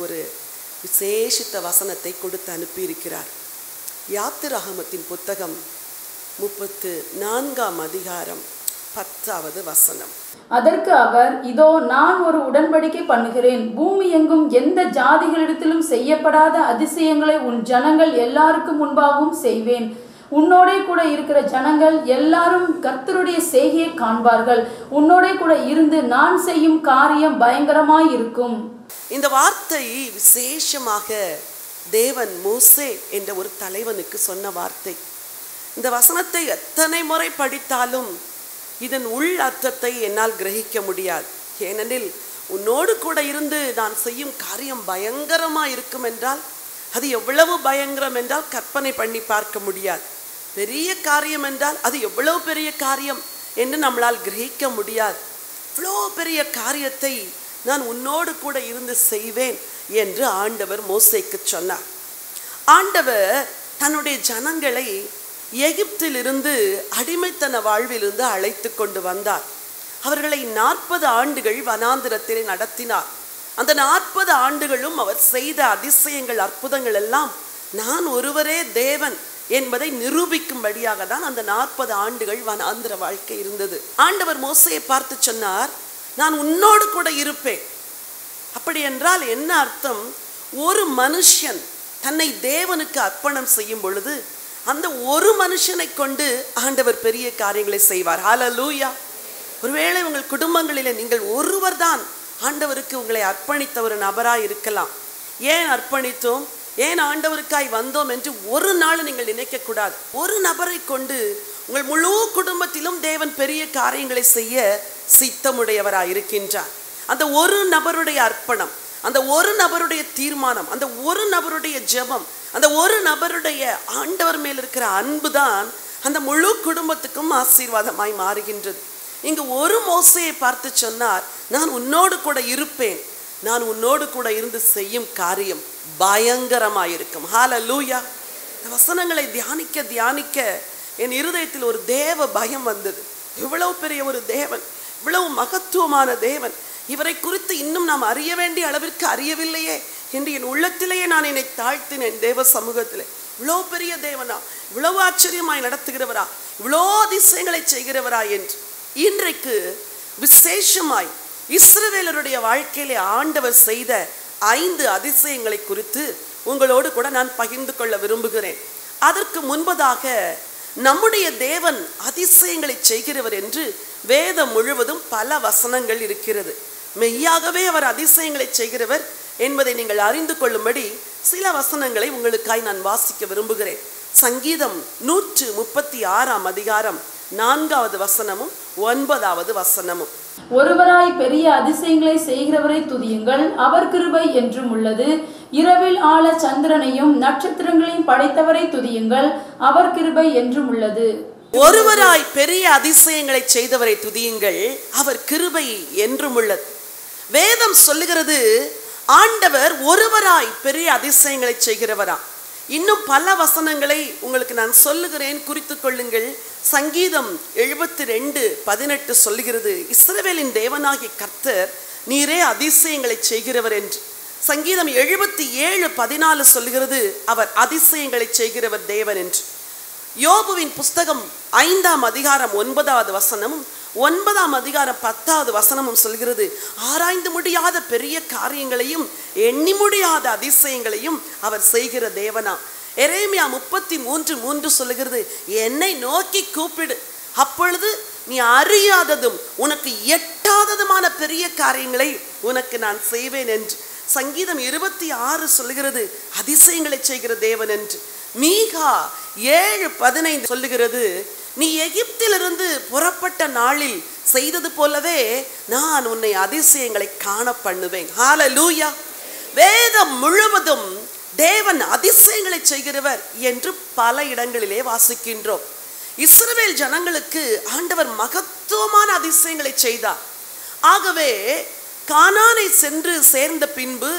ஒரு விசேஷித்த வசனத்தை கொடுத்து அனுப்பியிருக்கிறார். யாத்திராகமத்தின் புத்தகம் 34ஆம் அதிகாரம் 10வது வசனம். அதற்கு அவர், இதோ நான் ஒரு உடன்படிக்கை பண்ணுகிறேன். பூமி எங்கும் எந்த ஜாதிகளிடத்திலும் செய்யப்படாத அதிசயங்களை உன் ஜனங்கள் எல்லாருக்கும் முன்பாகவும் செய்வேன். உன்னோடே கூட இருக்கிற ஜனங்கள் எல்லாரும் கர்த்தருடைய செய்கையை காண்பார்கள். உன்னோடே கூட இருந்து நான் செய்யும் காரியம் பயங்கரமாய் இருக்கும். இந்த வார்த்தை விசேஷமாக தேவன் மோசே என்ற ஒரு தலைவனுக்கு சொன்ன வார்த்தை. இந்த வசனத்தை எத்தனை முறை படித்தாலும் இதன் உள் அர்த்தத்தை என்னால் கிரகிக்க முடியாது. ஏனெனில் உன்னோடு கூட இருந்து நான் செய்யும் காரியம் பயங்கரமாக இருக்கும் என்றால் அது எவ்வளவு பயங்கரம் என்றால் கற்பனை பண்ணி பார்க்க முடியாது. பெரிய காரியம் என்றால் அது எவ்வளவு பெரிய காரியம் என்று நம்மளால் கிரகிக்க முடியாது. இவ்வளோ பெரிய காரியத்தை நான் உன்னோடு கூட இருந்து செய்வேன் என்று ஆண்டவர் மோசேக்கு சொன்னார். ஆண்டவர் தன்னுடைய ஜனங்களை எகிப்திலிருந்து அடிமைத்தன வாழ்விலிருந்து அழைத்து கொண்டு வந்தார். அவர்களை 40 ஆண்டுகள் வனாந்திரத்திலே நடத்தினார். அந்த 40 ஆண்டுகளும் அவர் செய்த அதிசயங்கள், அற்புதங்கள் எல்லாம் நான் ஒருவரே தேவன் என்பதை நிரூபிக்கும்படியாக தான் அந்த 40 ஆண்டுகள் வனாந்திர வாழ்க்கை இருந்தது. ஆண்டவர் மோசேயை பார்த்து சொன்னார், நான் உன்னோடு கூட இருப்பேன். அப்படி என்றால் என்ன அர்த்தம்? ஒரு மனுஷன் தன்னை தேவனுக்கு அர்ப்பணம் செய்யும் பொழுது அந்த ஒரு மனுஷனை கொண்டு ஆண்டவர் பெரிய காரியங்களை செய்வார். ஹல்லேலூயா. ஒருவேளை உங்கள் குடும்பங்களிலே நீங்கள் ஒருவர் தான் ஆண்டவருக்கு உங்களை அர்ப்பணித்த ஒரு நபராய் இருக்கலாம். ஏன் அர்ப்பணித்தோம், ஏன் ஆண்டவருக்காய் வந்தோம் என்று ஒரு நாள் நீங்கள் நினைக்கக்கூடாது. ஒரு நபரை கொண்டு உங்கள் முழு குடும்பத்திலும் தேவன் பெரிய காரியங்களை செய்ய சித்தமுடையவராய் இருக்கின்றார். அந்த ஒரு நபருடைய அர்ப்பணம், அந்த ஒரு நபருடைய தீர்மானம், அந்த ஒரு நபருடைய ஜெபம், அந்த ஒரு நபருடைய ஆண்டவர் மேல் இருக்கிற அன்பு தான் அந்த முழு குடும்பத்துக்கும் ஆசீர்வாதமாய் மாறுகின்றது. இங்கு ஒரு மோசேயை பார்த்து சொன்னார், நான் உன்னோடு கூட இருப்பேன். நான் உன்னோடு கூட இருந்து செய்யும் காரியம் பயங்கரமாயிருக்கும். ஹல்லேலூயா. இந்த வசனங்களை தியானிக்க தியானிக்க என் இருதயத்தில் ஒரு தேவ பயம் வந்தது. இவ்வளவு பெரிய ஒரு தேவன், இவ்வளவு மகத்துவமான தேவன், இவரை குறித்து இன்னும் நாம் அறிய வேண்டிய அளவிற்கு அறியவில்லையே என்று என் உள்ளத்திலேயே நான் என்னை தாழ்த்தினேன் தேவ சமூகத்திலே. இவ்வளோ பெரிய தேவனா, இவ்வளவு ஆச்சரியமாய் நடத்துகிறவரா, இவ்வளோ அதிசயங்களை செய்கிறவரா என்று. இன்றைக்கு விசேஷமாய் இஸ்ரவேலருடைய வாழ்க்கையிலே ஆண்டவர் செய்த 5 அதிசயங்களை குறித்து உங்களோடு கூட நான் பகிர்ந்து கொள்ள விரும்புகிறேன். அதற்கு முன்பதாக நம்முடைய தேவன் அதிசயங்களை செய்கிறவர் என்று வேதம் முழுவதும் பல வசனங்கள் இருக்கிறது. மெய்யாகவே அவர் அதிசயங்களை செய்கிறவர் என்பதை நீங்கள் அறிந்து கொள்ளும்படி சில வசனங்களை உங்களுக்காய் நான் வாசிக்க விரும்புகிறேன். சங்கீதம் 136ஆம் அதிகாரம் 4வது வசனமும் 9வது வசனமும். ஒருவராய் பெரிய அதிசயங்களை செய்கிறவரை துதியுங்கள், அவர் கிருபை என்றும் உள்ளது. இரவில் ஆள சந்திரனையும் நட்சத்திரங்களையும் படைத்தவரை துதியுங்கள், அவர் கிருபை என்றும் உள்ளது. ஒருவராய் பெரிய அதிசயங்களை செய்தவரை துதியுங்கள், அவர் கிருபை என்றும் உள்ளது. வேதம் சொல்லுகிறது ஆண்டவர் ஒருவராய் பெரிய அதிசயங்களை செய்கிறவரா. இன்னும் பல வசனங்களை உங்களுக்கு நான் சொல்லுகிறேன், குறித்து கொள்ளுங்கள். சங்கீதம் 72:18 சொல்லுகிறது, இஸ்ரவேலின் தேவனாகிய கர்த்தர் நீரே அதிசயங்களை செய்கிறவர் என்று. சங்கீதம் 77:14 சொல்லுகிறது, அவர் அதிசயங்களை செய்கிறவர் தேவன் என்று. யோபுவின் புஸ்தகம் 5ஆம் அதிகாரம் 9வது வசனமும் 9ஆம் அதிகாரம் 10வது வசனமும் சொல்கிறது, ஆராய்ந்து முடியாத பெரிய காரியங்களையும் எண்ணி முடியாத அதிசயங்களையும் அவர் செய்கிற தேவனா. எரேமியா 33:3 சொல்லுகிறது, என்னை நோக்கி கூப்பிடு, அப்பொழுது நீ அறியாததும் உனக்கு எட்டாததுமான பெரிய காரியங்களை உனக்கு நான் செய்வேன் என்று. சங்கீதம் 26 சொல்லுகிறது, அதிசயங்களை செய்கிற தேவன் என்று. மீகா 7:15 சொல்லுகிறது, நீ எகிப்திலிருந்து புறப்பட்ட நாளில் செய்தது போலவே நான் உன்னை அதிசயங்களை காண பண்ணுவேன். ஹல்லேலூயா. வேதம் முழுவதும் தேவன் அதிசயங்களை செய்கிறவர் என்று பல இடங்களிலே வாசிக்கின்றோம். இஸ்ரவேல் ஜனங்களுக்கு ஆண்டவர் மகத்துவமான அதிசயங்களை செய்தார். ஆகவே கானானை சென்று சேர்ந்த பின்பு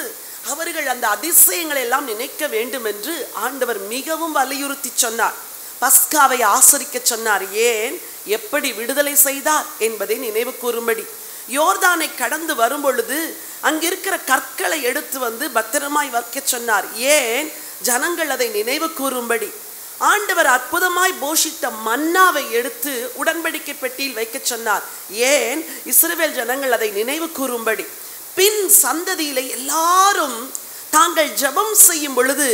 அவர்கள் அந்த அதிசயங்களை எல்லாம் நினைக்க வேண்டும் என்று ஆண்டவர் மிகவும் வலியுறுத்தி சொன்னார். பஸ்காவை ஆசரிக்க சொன்னார். ஏன், எப்படி விடுதலை செய்தார் என்பதை நினைவு கூறும்படி. யோர்தானை கடந்து வரும் பொழுது அங்கிருக்கிற கற்களை எடுத்து வந்து பத்திரமாய் வைக்க சொன்னார். ஏன்? ஜனங்கள் அதை நினைவு கூறும்படி. ஆண்டவர் அற்புதமாய் போஷித்த மன்னாவை எடுத்து உடன்படிக்கை பெட்டியில் வைக்க சொன்னார். ஏன்? இஸ்ரவேல் ஜனங்கள் அதை நினைவு கூறும்படி. பின் சந்ததியிலே எல்லாரும் தாங்கள் ஜெபம் செய்யும் பொழுது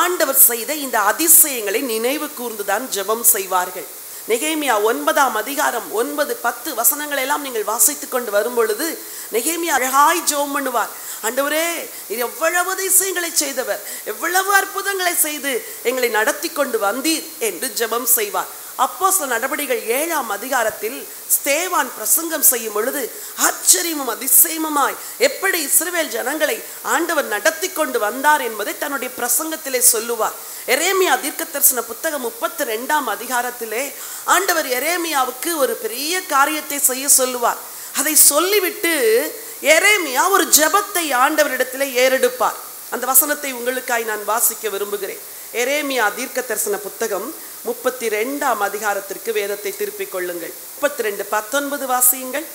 ஆண்டவர் செய்த இந்த அதிசயங்களை நினைவு கூர்ந்துதான் ஜெபம் செய்வார்கள். நெகேமியா 9ஆம் அதிகாரம் 9, 10 வசனங்களை எல்லாம் நீங்கள் வாசித்துக் கொண்டு வரும் பொழுது நெகேமியா அழகாய் ஜெபம் பண்ணுவார். ஆண்டவரே, இது எவ்வளவு அதிசயங்களை செய்தவர், எவ்வளவு அற்புதங்களை செய்து எங்களை நடத்தி கொண்டு வந்தீர் என்று ஜெபம் செய்வார். அப்போஸ்தலர் நடபடிகள் 7ஆம் அதிகாரத்தில் ஸ்தேவான் பிரசங்கம் செய்யும் பொழுது ஆச்சரியமும் அதிசயமுமாய் எப்படி இஸ்ரவேல் ஜனங்களை ஆண்டவர் நடத்தி கொண்டு வந்தார் என்பதை தன்னுடைய பிரசங்கத்திலே சொல்லுவார். எரேமியா தீர்க்கதரிசன புத்தகம் 32ஆம் அதிகாரத்திலே ஆண்டவர் எரேமியாவுக்கு ஒரு பெரிய காரியத்தை செய்ய சொல்லுவார். அதை சொல்லிவிட்டு எரேமியா ஒரு ஜெபத்தை ஆண்டவரிடத்திலே ஏறெடுப்பார். அந்த வசனத்தை உங்களுக்காய் நான் வாசிக்க விரும்புகிறேன். எரேமியா தீர்க்கதரிசன புத்தகம் 32ஆம் அதிகாரத்திற்கு வேதத்தை திருப்பிக் கொள்ளுங்கள். 32:19 வாசியுங்கள்.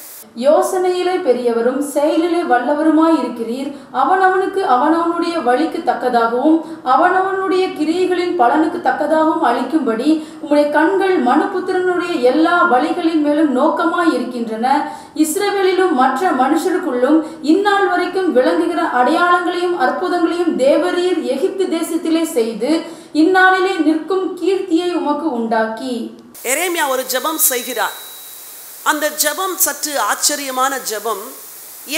யோசனையிலே பெரியவரும் செயலிலே வல்லவருமாய் இருக்கிறீர். அவனவனுக்கு அவனவனுடைய வழிக்கு தக்கதாகவும் அவனவனுடைய கிரியைகளின் பலனுக்கு தக்கதாகவும் அளிக்கும்படி உம்முடைய கண்கள் மனுபுத்திரனுடைய எல்லா வழிகளின் மேலும் நோக்கமாய் இருக்கின்றன. இஸ்ரவேலிலும் மற்ற மனுஷருக்குள்ளும் இந்நாள் வரைக்கும் விளங்குகிற அடையாளங்களையும் அற்புதங்களையும் தேவரீர் எகிப்து தேசத்திலே செய்து இந்நாளிலே நிற்கும் கீர்த்தியை உமக்கு உண்டாக்கி. எரேமியா ஒரு ஜெபம் செய்கிறார். அந்த ஜெபம் சற்று ஆச்சரியமான ஜெபம்.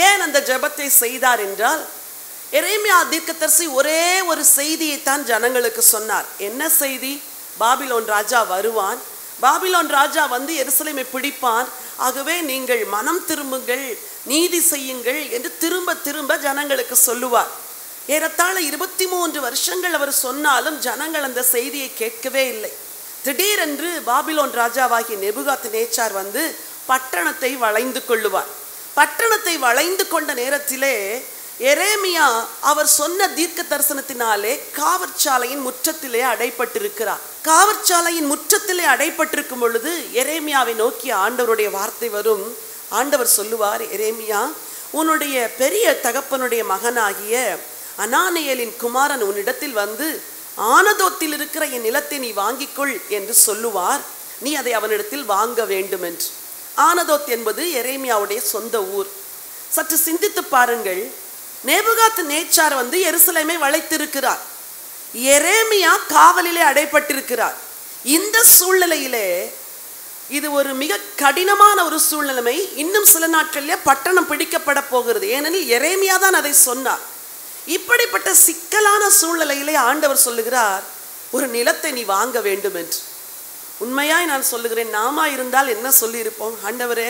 ஏன் அந்த ஜெபத்தை செய்தார் என்றால், எரேமியா தீர்க்கதரிசி ஒரே ஒரு செய்தியை தான் ஜனங்களுக்கு சொன்னார். என்ன செய்தி? பாபிலோன் ராஜா வருவான், பாபிலோன் ராஜா வந்து எருசலேமை பிடிப்பான், ஆகவே நீங்கள் மனம் திரும்புங்கள், நீதி செய்யுங்கள் என்று திரும்ப திரும்ப ஜனங்களுக்கு சொல்லுவார். ஏறத்தாழ 23 வருஷங்கள் அவர் சொன்னாலும் ஜனங்கள் அந்த செய்தியை கேட்கவே இல்லை. திடீரென்று பாபிலோன் ராஜாவாகிய நேபுகாத்நேச்சார் வந்து பட்டணத்தை வளைந்து கொள்ளுவார். பட்டணத்தை வளைந்து கொண்ட நேரத்திலே எரேமியா அவர் சொன்ன தீர்க்க தரிசனத்தினாலே காவற்சாலையின் முற்றத்திலே அடைப்பட்டிருக்கிறார். காவற்சாலையின் முற்றத்திலே அடைப்பட்டிருக்கும் பொழுது எரேமியாவை நோக்கி ஆண்டவருடைய வார்த்தை வரும். ஆண்டவர் சொல்லுவார், எரேமியா, உன்னுடைய பெரிய தகப்பனுடைய மகனாகிய அனானியேலின் குமாரன் உன்னிடத்தில் வந்து ஆனதோத்தில் இருக்கிற என் நிலத்தை நீ வாங்கிக்கொள் என்று சொல்லுவார். நீ அதை அவனிடத்தில் வாங்க வேண்டும் என்று. ஆனதோத் என்பது எரேமியாவுடைய சொந்த ஊர். சற்று சிந்தித்து பாருங்கள். நேபுகாத்நேச்சார் வந்து எருசலேமை வளைத்திருக்கிறார், எரேமியா காவலிலே அடைப்பட்டிருக்கிறார். இந்த சூழ்நிலையிலே இது ஒரு மிக கடினமான ஒரு சூழ்நிலைமை. இன்னும் சில நாட்களிலே பட்டணம் பிடிக்கப்பட போகிறது. ஏனெனில் எரேமியா தான் அதை சொன்னார். இப்படிப்பட்ட சிக்கலான சூழ்நிலையிலே ஆண்டவர் சொல்லுகிறார், ஒரு நிலத்தை நீ வாங்க வேண்டும் என்று. உண்மையாய் நான் சொல்லுகிறேன், நாம இருந்தால் என்ன சொல்லியிருப்போம்? ஆண்டவரே,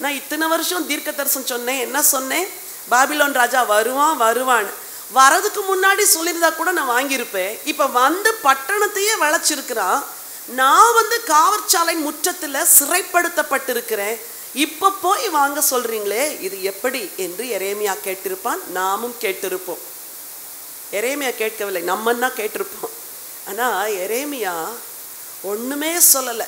நான் இத்தனை வருஷம் தீர்க்க தரிசனம் சொன்னேன், என்ன சொன்னேன்? பாபிலோன் ராஜா வருவான் வருவான். வரதுக்கு முன்னாடி சொல்லியிருந்தா கூட நான் வாங்கியிருப்பேன். இப்போ வந்து பட்டணத்தையே வளைச்சிருக்கிறான். நான் வந்து காவற்சாலை முற்றத்தில் சிறைப்படுத்தப்பட்டிருக்கிறேன். இப்போ போய் வாங்க சொல்றீங்களே, இது எப்படி என்று எரேமியா கேட்டிருப்பான், நாமும் கேட்டிருப்போம். எரேமியா கேட்கவில்லை, நம்மன்னா கேட்டிருப்போம். ஆனால் எரேமியா ஒன்றுமே சொல்லலை.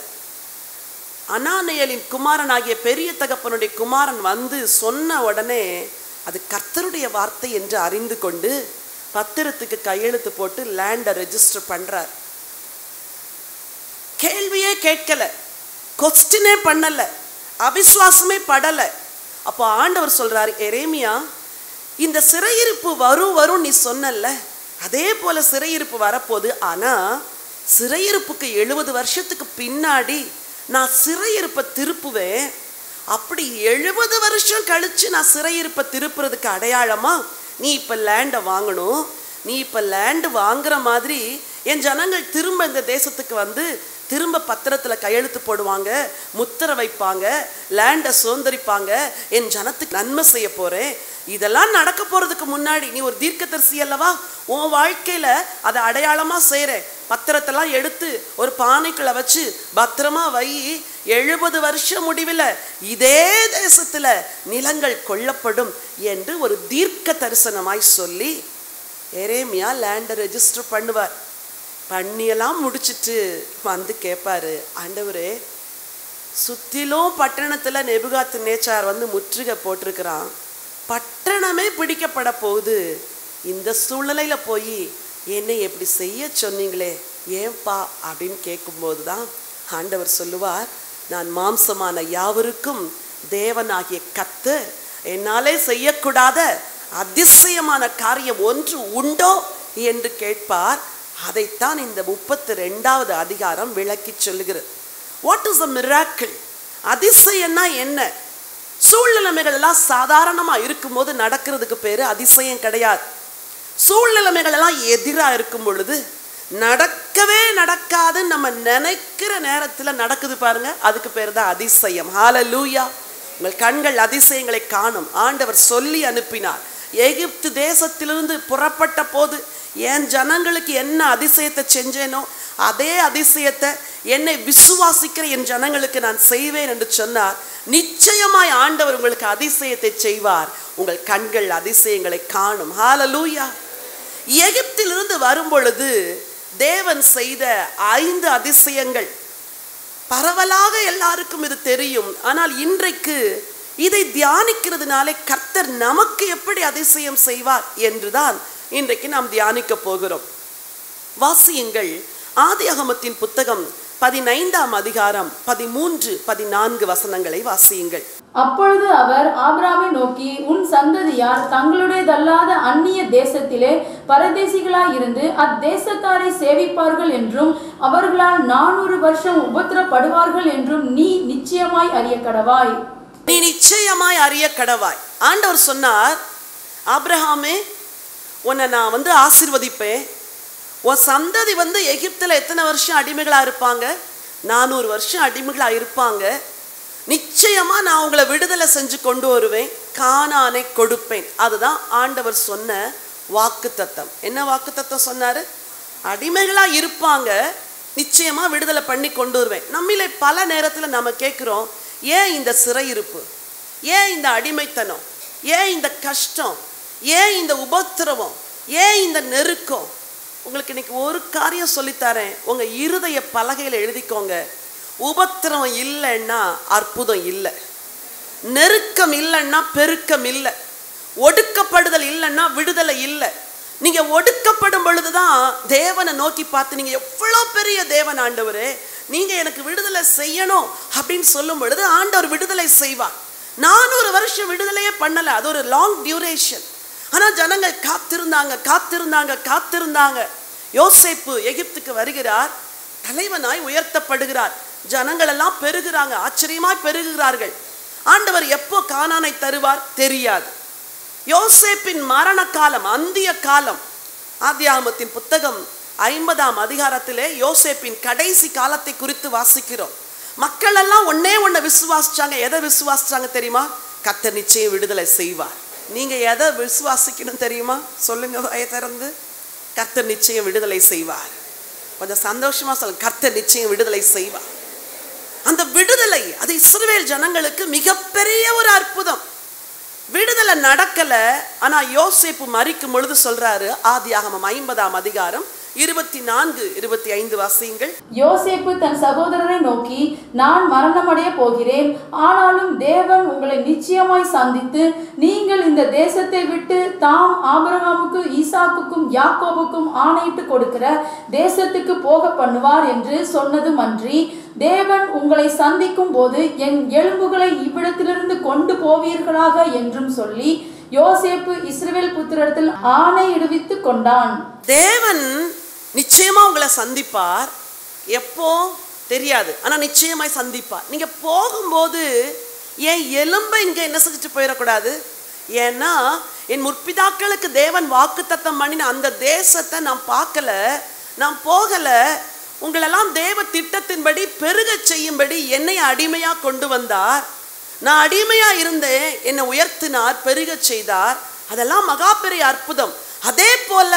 அனானியேலின் குமாரன் ஆகிய பெரிய தகப்பனுடைய குமாரன் வந்து சொன்ன உடனே அது கர்த்தருடைய வார்த்தை என்று அறிந்து கொண்டு பத்திரத்துக்கு கையெழுத்து போட்டு லேண்டை ரெஜிஸ்டர் பண்ணுறார். கேள்வியே கேட்கல, கொஸ்டினே பண்ணல, அவிசுவாசமே படலை. அப்போ ஆண்டவர் சொல்றாரு, எரேமியா, இந்த சிறையிருப்பு வரும் நீ சொன்னல்ல, அதே போல சிறையிருப்பு வரப்போகுது. ஆனால் சிறையிருப்புக்கு 70 வருஷத்துக்கு பின்னாடி நான் சிறையிருப்பை திருப்புவேன். அப்படி 70 வருஷம் கழிச்சு நான் சிறையிருப்பை திருப்புறதுக்கு அடையாளமா நீ இப்போ லேண்டை வாங்கணும். நீ இப்போ லேண்டு வாங்குற மாதிரி என் ஜனங்கள் திரும்ப இந்த தேசத்துக்கு வந்து திரும்ப பத்திரத்தில் கையெழுத்து போடுவாங்க, முத்திரை வைப்பாங்க, லேண்டை சுதந்திரிப்பாங்க, என் ஜனத்துக்கு நன்மை செய்ய போகிறேன். இதெல்லாம் நடக்க போகிறதுக்கு முன்னாடி நீ ஒரு தீர்க்கதரிசி அல்லவா, உன் வாழ்க்கையில் அதை அடையாளமாக செய்கிறேன். பத்திரத்தெல்லாம் எடுத்து ஒரு பானைக்குள்ளே வச்சு பத்திரமா வை. 70 வருஷம் முடிவில் இதே தேசத்தில் நிலங்கள் கொள்ளப்படும் என்று ஒரு தீர்க்க தரிசனமாய் சொல்லி எரேமியா லேண்டை ரெஜிஸ்டர் பண்ணுவார். பண்ணியெல்லாம் முடிச்சுட்டு வந்து கேட்பாரு, ஆண்டவரே, சுத்திலும் பட்டணத்துல நெபுகாத் நேச்சார் வந்து முற்றுகை போட்டிருக்கிறான். பட்டணமே பிடிக்கப்பட போகுது. இந்த சூழ்நிலையில போய் என்னை எப்படி செய்ய சொன்னீங்களே ஏன்பா அப்படின்னு கேட்கும்போது தான் ஆண்டவர் சொல்லுவார், நான் மாம்சமான யாவருக்கும் தேவனாகிய கர்த்தர், என்னாலே செய்யக்கூடாத அதிசயமான காரியம் ஒன்று உண்டோ என்று கேட்பார். அதைத்தான் இந்த 32வது அதிகாரம் விளக்கி சொல்லுகிறது. What is a miracle? அதிசயம்னா என்ன? சூழ்நிலைமைகள் எல்லாம் சாதாரணமா இருக்கும்போது நடக்கிறதுக்கு பேரு அதிசயம் கிடையாது. சூழ்நிலைமைகள் எல்லாம் எதிராக இருக்கும் பொழுது நடக்கவே நடக்காதுன்னு நம்ம நினைக்கிற நேரத்துல நடக்குது பாருங்க, அதுக்கு பேர் தான் அதிசயம். ஹல்லேலூயா. உங்கள் கண்கள் அதிசயங்களை காணும். ஆண்டவர் சொல்லி அனுப்பினார். எகிப்து தேசத்திலிருந்து புறப்பட்ட போது என் ஜனங்களுக்கு என்ன அதிசயத்தை செஞ்சேனோ அதே அதிசயத்தை என்னை விசுவாசிக்கிற என் ஜனங்களுக்கு நான் செய்வேன் என்று சொன்னார். நிச்சயமாய் ஆண்டவர் உங்களுக்கு அதிசயத்தை செய்வார். உங்கள் கண்கள் அதிசயங்களை காணும். ஹல்லேலூயா. எகிப்திலிருந்து வரும் பொழுது தேவன் செய்த 5 அதிசயங்கள் பரவலாக எல்லாருக்கும் இது தெரியும். ஆனால் இன்றைக்கு இதை தியானிக்கிறதுனாலே கர்த்தர் நமக்கு எப்படி அதிசயம் செய்வார் என்றுதான் இன்றைக்கு நாம் தியானிக்க போகிறோம். வாசியுங்கள், ஆதியாகமத்தின் புத்தகம் 15ஆம் அதிகாரம் 13, 14 வசனங்களை வாசியுங்கள். அப்பொழுது அவர் ஆபிரகாமை நோக்கி, உன் சந்ததியார் தங்களுடையதல்லாத அந்நிய தேசத்திலே பரதேசிகளாய் இருந்து அத்தேசத்தாரை சேவிப்பார்கள் என்றும் அவர்களால் 400 வருஷம் உபத்திரப்படுவார்கள் என்றும் நீ நிச்சயமாய் அறிய கடவாய். நீ நிச்சயமாய் அறிய கடவாய். ஆண்டவர் சொன்னார், ஆபிரகாமே உன்னை நான் ஆசீர்வதிப்பேன். உன் சந்ததி எகிப்துல எத்தனை வருஷம் அடிமைகளா இருப்பாங்க? 400 வருஷம் அடிமைகளா இருப்பாங்க. நிச்சயமா நான் உங்களை விடுதலை செஞ்சு கொண்டு வருவேன், கானானை கொடுப்பேன். அதுதான் ஆண்டவர் சொன்ன வாக்குத்தத்தம். என்ன வாக்குத்தத்தம் சொன்னாரு? அடிமைகளா இருப்பாங்க, நிச்சயமா விடுதலை பண்ணி கொண்டு வருவேன். நம்மளே பல நேரத்துல நம்ம கேட்கிறோம், ஏன் இந்த சிறையிருப்பு, ஏன் இந்த அடிமைத்தனம், ஏன் இந்த கஷ்டம், ஏன் இந்த உபத்திரவம், ஏன் இந்த நெருக்கம்? உங்களுக்கு இன்னைக்கு ஒரு காரியம் சொல்லித்தரேன். உங்க இருதய பலகையில் எழுதிக்கோங்க. உபத்திரம் இல்லைன்னா அற்புதம் இல்லை, நெருக்கம் இல்லைன்னா பெருக்கம் இல்லை, ஒடுக்கப்படுதல் இல்லைன்னா விடுதலை இல்லை. நீங்க ஒடுக்கப்படும் பொழுதுதான் தேவனை நோக்கி பார்த்து, நீங்க எவ்வளோ பெரிய தேவன் ஆண்டவரே, நீங்க எனக்கு விடுதலை செய்யணும் அப்படின்னு சொல்லும் பொழுது ஆண்டவர் விடுதலை செய்வார். 400 வருஷம் விடுதலையே பண்ணல, அது ஒரு லாங் டியூரேஷன். ஆனா ஜனங்கள் காத்திருந்தாங்க காத்திருந்தாங்க காத்திருந்தாங்க. யோசேப்பு எகிப்துக்கு வருகிறார், தலைவனாய் உயர்த்தப்படுகிறார். ஜனங்கள் எல்லாம் பெருகிறாங்க, ஆச்சரியமாய் பெருகுகிறார்கள். ஆண்டவர் எப்போ கானானை தருவார் தெரியாது. யோசேப்பின் மரண காலம், அந்திய காலம். ஆதியாகமத்தின் புத்தகம் 50ஆம் அதிகாரத்திலே யோசேப்பின் கடைசி காலத்தை குறித்து வாசிக்கிறோம். மக்கள் எல்லாம் ஒண்ணே விசுவாசிச்சாங்க. எதை விசுவாசிச்சாங்க தெரியுமா? கர்த்தர் நிச்சயம் விடுதலை செய்வார். நீங்க எதை விசுவாசிக்கணும் தெரியுமா? சொல்லுங்க வாயை திறந்து. கர்த்தர் நிச்சயம் விடுதலை செய்வார். கொஞ்சம் சந்தோஷமா சொல்லுங்க, கர்த்தர் நிச்சயம் விடுதலை செய்வார். அந்த விடுதலை அது இஸ்ரவேல் ஜனங்களுக்கு மிகப்பெரிய ஒரு அற்புதம். விடுதலை நடக்கல. ஆனா யோசேப்பு மரிக்கும் பொழுது சொல்றாரு, ஆதியாகமம் 50ஆம் அதிகாரம் 24, 25 வாசியுங்கள். யோசேப்பு தன் சகோதரரை நோக்கி, நான் மரணமடைய போகிறேன், ஆனாலும் தேவன் உங்களை நிச்சயமாய் சந்தித்து நீங்கள் இந்த தேசத்தை விட்டு தாம் ஆபிரகாமுக்கு ஈசாக்குக்கும் யாக்கோபுக்கும் ஆணையிட்டு கொடுக்கிற தேசத்துக்கு போக பண்ணுவார் என்று சொன்னதும் அன்றி, தேவன் உங்களை சந்திக்கும் போது என் எலும்புகளை இவ்விடத்திலிருந்து கொண்டு போவீர்களாக என்றும் சொல்லி யோசேப்பு இஸ்ரவேல் புத்திரரிடத்தில் ஆணையிடுவித்து கொண்டான். தேவன் நிச்சயமா உங்களை சந்திப்பார். எப்போ தெரியாது, ஆனா நிச்சயமாய் சந்திப்பார். நீங்க போகும்போது என் எலும்பை இங்க என்ன செஞ்சுட்டு போயிடக்கூடாது. ஏன்னா என் முற்பிதாக்களுக்கு தேவன் வாக்குத்தத்தம் பண்ணின அந்த தேசத்தை நான் பார்க்கல, நான் போகல. உங்களெல்லாம் தேவ திட்டத்தின்படி பெருக செய்யும்படி என்னை அடிமையா கொண்டு வந்தார். நான் அடிமையா இருந்தேன், என்னை உயர்த்தினார், பெருக செய்தார். அதெல்லாம் மகா பெரிய அற்புதம். அதே போல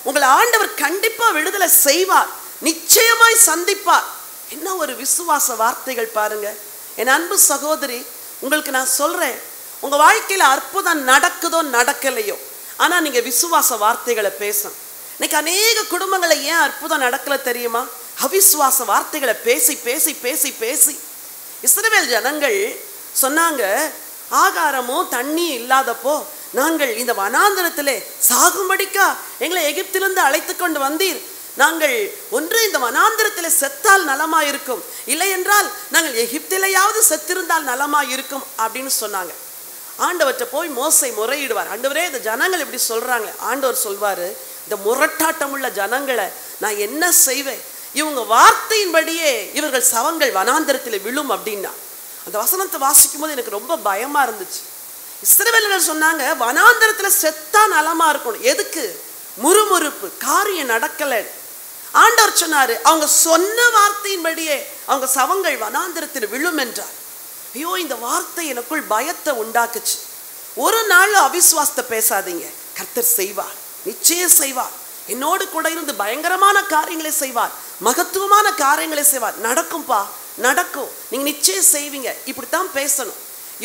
உங்களை ஆண்டவர் கண்டிப்பா விடுதலை செய்வார், நிச்சயமாய் சந்திப்பார். என்ன ஒரு விசுவாச வார்த்தைகள் பாருங்க. என் அன்பு சகோதரி, உங்களுக்கு நான் சொல்றேன், உங்க வாழ்க்கையில அற்புதம் நடக்குதோ நடக்கலையோ, ஆனா நீங்க விசுவாச வார்த்தைகளை பேசணும். இன்னைக்கு அநேக குடும்பங்களை ஏன் அற்புதம் நடக்கல தெரியுமா? அவிசுவாச வார்த்தைகளை பேசி பேசி பேசி பேசி இஸ்ரவேல் ஜனங்கள் சொன்னாங்க, ஆகாரமும் தண்ணி இல்லாதப்போ நாங்கள் இந்த வனாந்தரத்திலே சாகும்படிக்கா எங்களை எகிப்திலிருந்து அழைத்து கொண்டு வந்தீர். நாங்கள் ஒன்று இந்த வனாந்தரத்தில் செத்தால் நலமாயிருக்கும், இல்லை என்றால் நாங்கள் எகிப்திலேயாவது செத்திருந்தால் நலமாயிருக்கும் அப்படின்னு சொன்னாங்க. ஆண்டவர்கிட்ட போய் மோசே முறையிடுவார். ஆண்டவரே, இந்த ஜனங்கள் இப்படி சொல்றாங்க. ஆண்டவர் சொல்வாரு, இந்த முரட்டாட்டம் உள்ள ஜனங்களை நான் என்ன செய்வேன்? இவங்க வார்த்தையின்படியே இவர்கள் சவங்கள் வனாந்தரத்தில் விழும் அப்படின்னா. அந்த வசனத்தை வாசிக்கும் போது எனக்கு ரொம்ப பயமா இருந்துச்சு. இஸ்ரவேலர்கள் சொன்னாங்க, வனாந்தரத்தில் செத்தா நலமா இருக்கணும். எதுக்கு? முறுமுறுப்பு, காரியம் நடக்கல. ஆண்டவர் சொன்னாரு, அவங்க சொன்ன வார்த்தையின்படியே அவங்க சவங்கள் வனாந்தரத்தில் விழும் என்றார். ஐயோ, இந்த வார்த்தை எனக்குள் பயத்தை உண்டாக்குச்சு. ஒரு நாள் அவிசுவாசத்தை பேசாதீங்க, கர்த்தர் செய்வார், நிச்சயம் செய்வார். என்னோடு கூட இருந்து பயங்கரமான காரியங்களை செய்வார், மகத்துவமான காரியங்களை செய்வார். நடக்கும்பா, நடக்கும், நீங்க நிச்சயம் செய்வீங்க. இப்படித்தான் பேசணும்.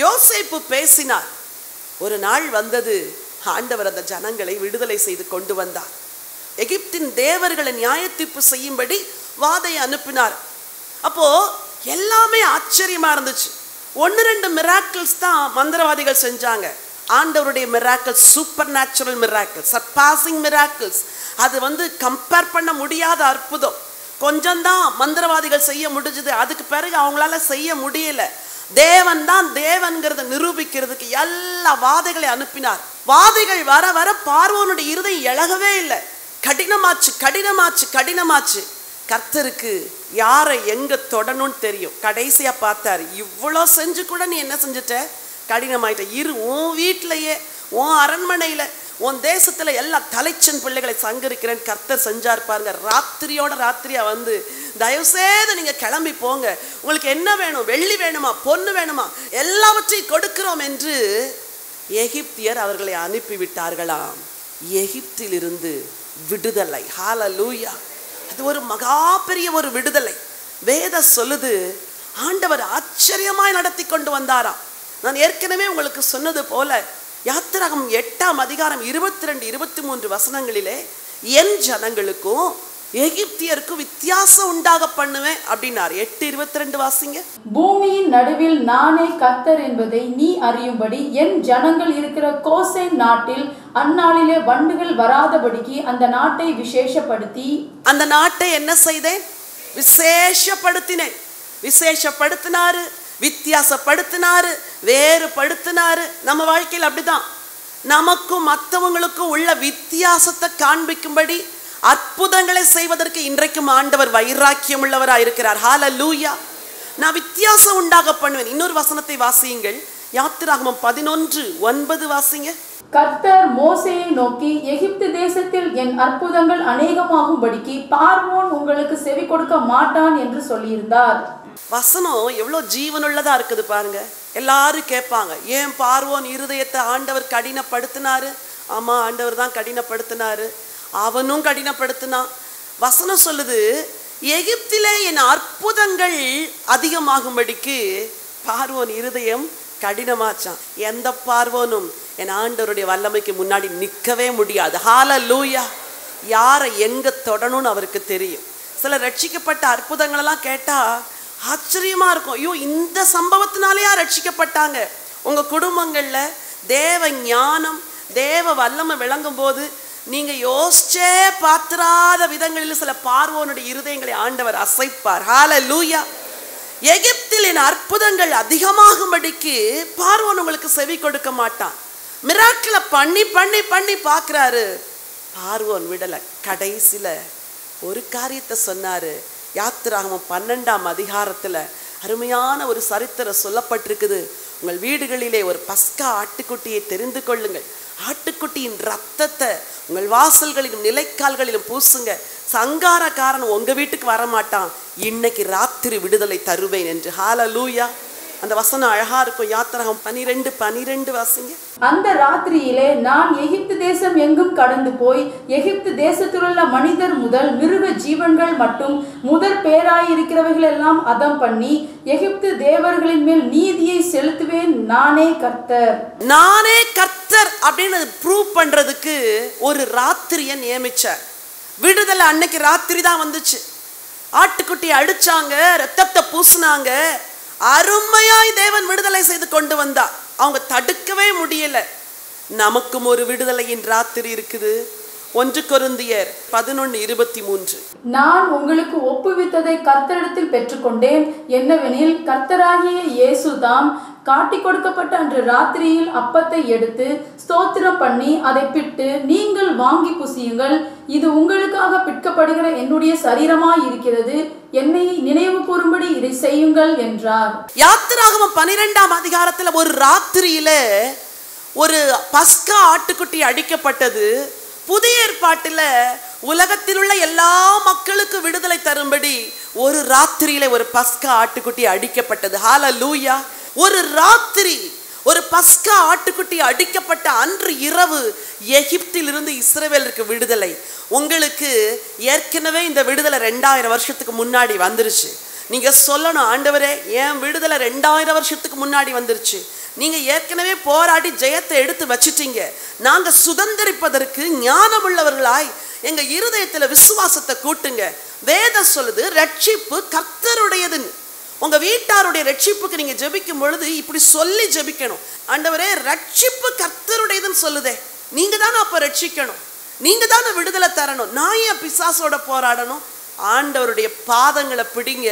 யோசேப்பு பேசினார். ஒரு நாள் வந்தது, ஆண்டவர் அந்த ஜனங்களை விடுதலை செய்து கொண்டு வந்தார். எகிப்தின் தேவர்களை நியாயத்தீர்ப்பு செய்யும்படி வாதை அனுப்பினார். அப்போ எல்லாமே ஆச்சரியமா இருந்துச்சு. 1-2 மிராக்கிள்ஸ் தான் மந்திரவாதிகள் செஞ்சாங்க. ஆண்டவருடைய miracles super natural miracles, surpassing miracles. அது கம்பேர் பண்ண முடியாத அற்புதம். கொஞ்சம்தான் மந்திரவாதிகள் செய்ய முடிஞ்சது. அதுக்கு பிறகு அவங்களால செய்ய முடியல. தேவன் தான் தேவன்கிறத நிரூபிக்கிறதுக்கு எல்லா வாதைகளை அனுப்பினார். வாதைகள் வர வர பார்வோனுடைய இருதயம் இழகவே இல்லை. கடினமாச்சு, கடினமாச்சு, கடினமாச்சு. கர்த்தருக்கு யாரை எங்க தொடணும்னு தெரியும். கடைசியா பார்த்தாரு, இவ்வளோ செஞ்சு கூட நீ என்ன செஞ்சுட்ட? கடினமாயிட்ட. உன் வீட்டிலேயே, உன் அரண்மனையில, உன் தேசத்துல எல்லா தலைச்சன் பிள்ளைகளை சங்கரிக்கிறேன். கர்த்தர் செஞ்சார் பாருங்க. ராத்திரியோட ராத்திரியா தயவு செய்து நீங்க கிளம்பி போங்க, உங்களுக்கு என்ன வேணும்? வெள்ளி வேணுமா, பொண்ணு வேணுமா, எல்லாவற்றையும் கொடுக்கிறோம் என்று எகிப்தியர் அவர்களை அனுப்பிவிட்டார்களாம். எகிப்திலிருந்து விடுதலை. ஹல்லேலூயா! அது ஒரு மகா பெரிய ஒரு விடுதலை. வேதம் சொல்லுது, ஆண்டவர் ஆச்சரியமாய் நடத்தி கொண்டு வந்தாராம். நான் ஏற்கனவே உங்களுக்கு சொன்னது போல யாத்திராகமம் 8ஆம் அதிகாரம் 22-23 வசனங்களிலே என் ஜனங்களுக்கும் எகிப்தியருக்கும் வித்தியாசம் உண்டாக பண்ணுவேன் அப்படின்னார். 8:22 வாசிங்க. பூமியின் நடுவில் நானே கர்த்தர் என்பதை நீ அறியும்படி என் ஜனங்கள் இருக்கிற கோசேன் நாட்டில் அந்நாளிலே வண்டுகள் வராதபடிக்கு அந்த நாட்டை விசேஷப்படுத்தி, அந்த நாட்டை என்ன செய்தேன்? விசேஷப்படுத்தினேன். விசேஷப்படுத்தினாரு, வித்தியாசப்படுத்தினாரு, வேறுபடுத்தினாரு. நம்ம வாழ்க்கையில் அப்படிதான். நமக்கும் மற்றவங்களுக்கும் உள்ள வித்தியாசத்தை காண்பிக்கும்படி அற்புதங்களை செய்வதற்கு இன்றைக்கும் ஆண்டவர் வைராக்கியம் உள்ளவராக இருக்கிறார். ஹல்லேலூயா! நான் வித்தியாசம் உண்டாக பண்ணுவேன். இன்னொரு வசனத்தை வாசியுங்கள். யாத்திராகமம் 11:9 வாசிங்க. கர்த்தர் மோசேயை நோக்கி, எகிப்து தேசத்தில் என் அற்புதங்கள் அநேகமாகும்படிக்கு பார்வோன் உங்களுக்கு செவி கொடுக்க மாட்டான் என்று சொல்லியிருந்தார். வசனம் எவ்வளோ ஜீவனுள்ளதா இருக்குது பாருங்க. எல்லாரும் கேட்பாங்க, ஏன் பார்வோன் இருதயத்தை ஆண்டவர் கடினப்படுத்தினாரு? ஆமா, ஆண்டவர் தான் கடினப்படுத்தினாரு. அவனும் கடினப்படுத்தினான். வசனம் சொல்லுது, எகிப்திலே என் அற்புதங்கள் அதிகமாகும்படிக்கு பார்வோன் இருதயம் கடினமாச்சான். எந்த பார்வோனும் என் ஆண்டவருடைய வல்லமைக்கு முன்னாடி நிற்கவே முடியாது. ஹல்லேலூயா! யாரை எங்க தொடணும்னு அவருக்கு தெரியும். சில ரட்சிக்கப்பட்ட அற்புதங்களெல்லாம் கேட்டா ஆச்சரியமா இருக்கும். ஐயோ, இந்த சம்பவத்தினாலேயா ரட்சிக்கப்பட்டாங்க? உங்க குடும்பங்கள்ல தேவ ஞானம், தேவ வல்லமை விளங்கும் போது நீங்க யோசிச்சே பாத்திராத விதங்களில் சில பார்வோனுடைய இருதயங்களை ஆண்டவர் அசைப்பார். ஹல்லேலூயா! எகிப்தில் என் அற்புதங்கள் அதிகமாகும்படிக்கு பார்வோன் உங்களுக்கு செவி கொடுக்க மாட்டான். மிராக்கிளை பண்ணி பண்ணி பண்ணி பார்க்கிறாரு, பார்வோன் விடலை. கடைசியில ஒரு காரியத்தை சொன்னாரு. யாத்திராகமம் 12ஆம் அதிகாரத்துல அருமையான ஒரு சரித்திரம் சொல்லப்பட்டிருக்குது. உங்கள் வீடுகளிலே ஒரு பஸ்கா ஆட்டுக்குட்டியை தெரிந்து கொள்ளுங்கள். ஆட்டுக்குட்டியின் ரத்தத்தை உங்கள் வாசல்களிலும் நிலைக்கால்களிலும் பூசுங்க. சங்காரக்காரன் உங்க வீட்டுக்கு வரமாட்டான். இன்னைக்கு ராத்திரி விடுதலை தருவேன் என்று. ஹல்லேலூயா! அந்த வசனம் அழகா இருக்கும். யாத்திராகமம் 12:12 வாசிங்க. அந்த ராத்திரியிலே நான் எகிப்து தேசம் எங்கும் கடந்து போய் எகிப்து தேசத்திலுள்ள மனிதர் முதல் மிருக ஜீவன்கள் மட்டும் முதற் பேராயிருக்கிறவைகள் எல்லாம் அதம் பண்ணி எகிப்து தேவர்களின் மேல் நீதியை செலுத்துவேன். நானே கர்த்தர். நானே கர்த்தர் அப்படின்னு ப்ரூவ் பண்றதுக்கு ஒரு ராத்திரியை நியமிச்சார். விடுதலை அன்னைக்கு ராத்திரி தான் வந்துச்சு. ஆட்டுக்குட்டி அடிச்சாங்க, ரத்தத்தை பூசினாங்க. அருமையாய் தேவன் விடுதலை செய்து கொண்டு வந்தார். அவங்க தடுக்கவே முடியல. நமக்கும் ஒரு விடுதலையின் ராத்திரி இருக்குது. 1 கொரிந்தியர் 11:23. நான் உங்களுக்கு ஒப்புவித்ததை கர்த்தரிடத்தில் பெற்றுக்கொண்டேன். என்னவெனில் கர்த்தராகிய இயேசுதாம் காட்டி கொடுக்கப்பட்ட அன்று ராத்திரியில் அப்பத்தை எடுத்து ஸ்தோத்திரம் பண்ணி அதை பிட்டு, நீங்கள் வாங்கி புசியுங்கள், இது உங்களுக்காக பிற்கப்படுகிற என்னுடைய சரீரமாய் இருக்கிறது, என்னை நினைவு கூறும்படி இதை செய்யுங்கள் என்றார். யாத்திராகமம் 12ஆம் அதிகாரத்துல ஒரு ராத்திரியில ஒரு பஸ்கா ஆட்டுக்குட்டி அடிக்கப்பட்டது. புதிய ஏற்பாட்டில் உலகத்தில் உள்ள எல்லா மக்களுக்கும் விடுதலை தரும்படி ஒரு ராத்திரியில ஒரு பஸ்கா ஆட்டுக்குட்டி அடிக்கப்பட்டது. ஹல்லேலூயா. ஒரு ராத்திரி ஒரு பஸ்கா ஆட்டுக்குட்டி அடிக்கப்பட்ட அன்று இரவு எகிப்திலிருந்து இஸ்ரவேலுக்கு விடுதலை. உங்களுக்கு ஏற்கனவே இந்த விடுதலை 2000 வருஷத்துக்கு முன்னாடி வந்துருச்சு. நீங்க சொல்லணும், ஆண்டவரே என் விடுதலை 2000 வருஷத்துக்கு முன்னாடி வந்துருச்சு. நீங்க ஏற்கனவே போராடி ஜெயத்தை எடுத்து வச்சிட்டீங்க. நாங்க சுதந்திரிப்பதற்கு ஞானம் உள்ளவர்களாய் எங்க இருதயத்துல விசுவாசத்தை கூட்டுங்க. வேதம் சொல்லுது ரட்சிப்பு கர்த்தருடையதுன்னு. உங்க வீட்டாருடைய ரட்சிப்புக்கு நீங்க ஜெபிக்கும் பொழுது இப்படி சொல்லி ஜெபிக்கணும். ஆண்டவரே ரட்சிப்பு கர்த்தருடையதுன்னு சொல்லுதே, நீங்க தானே அப்ப ரட்சிக்கணும், நீங்க தானே விடுதலை தரணும். நான் ஏன் பிசாசோட போராடணும்? ஆண்டவருடைய பாதங்களை பிடிங்க,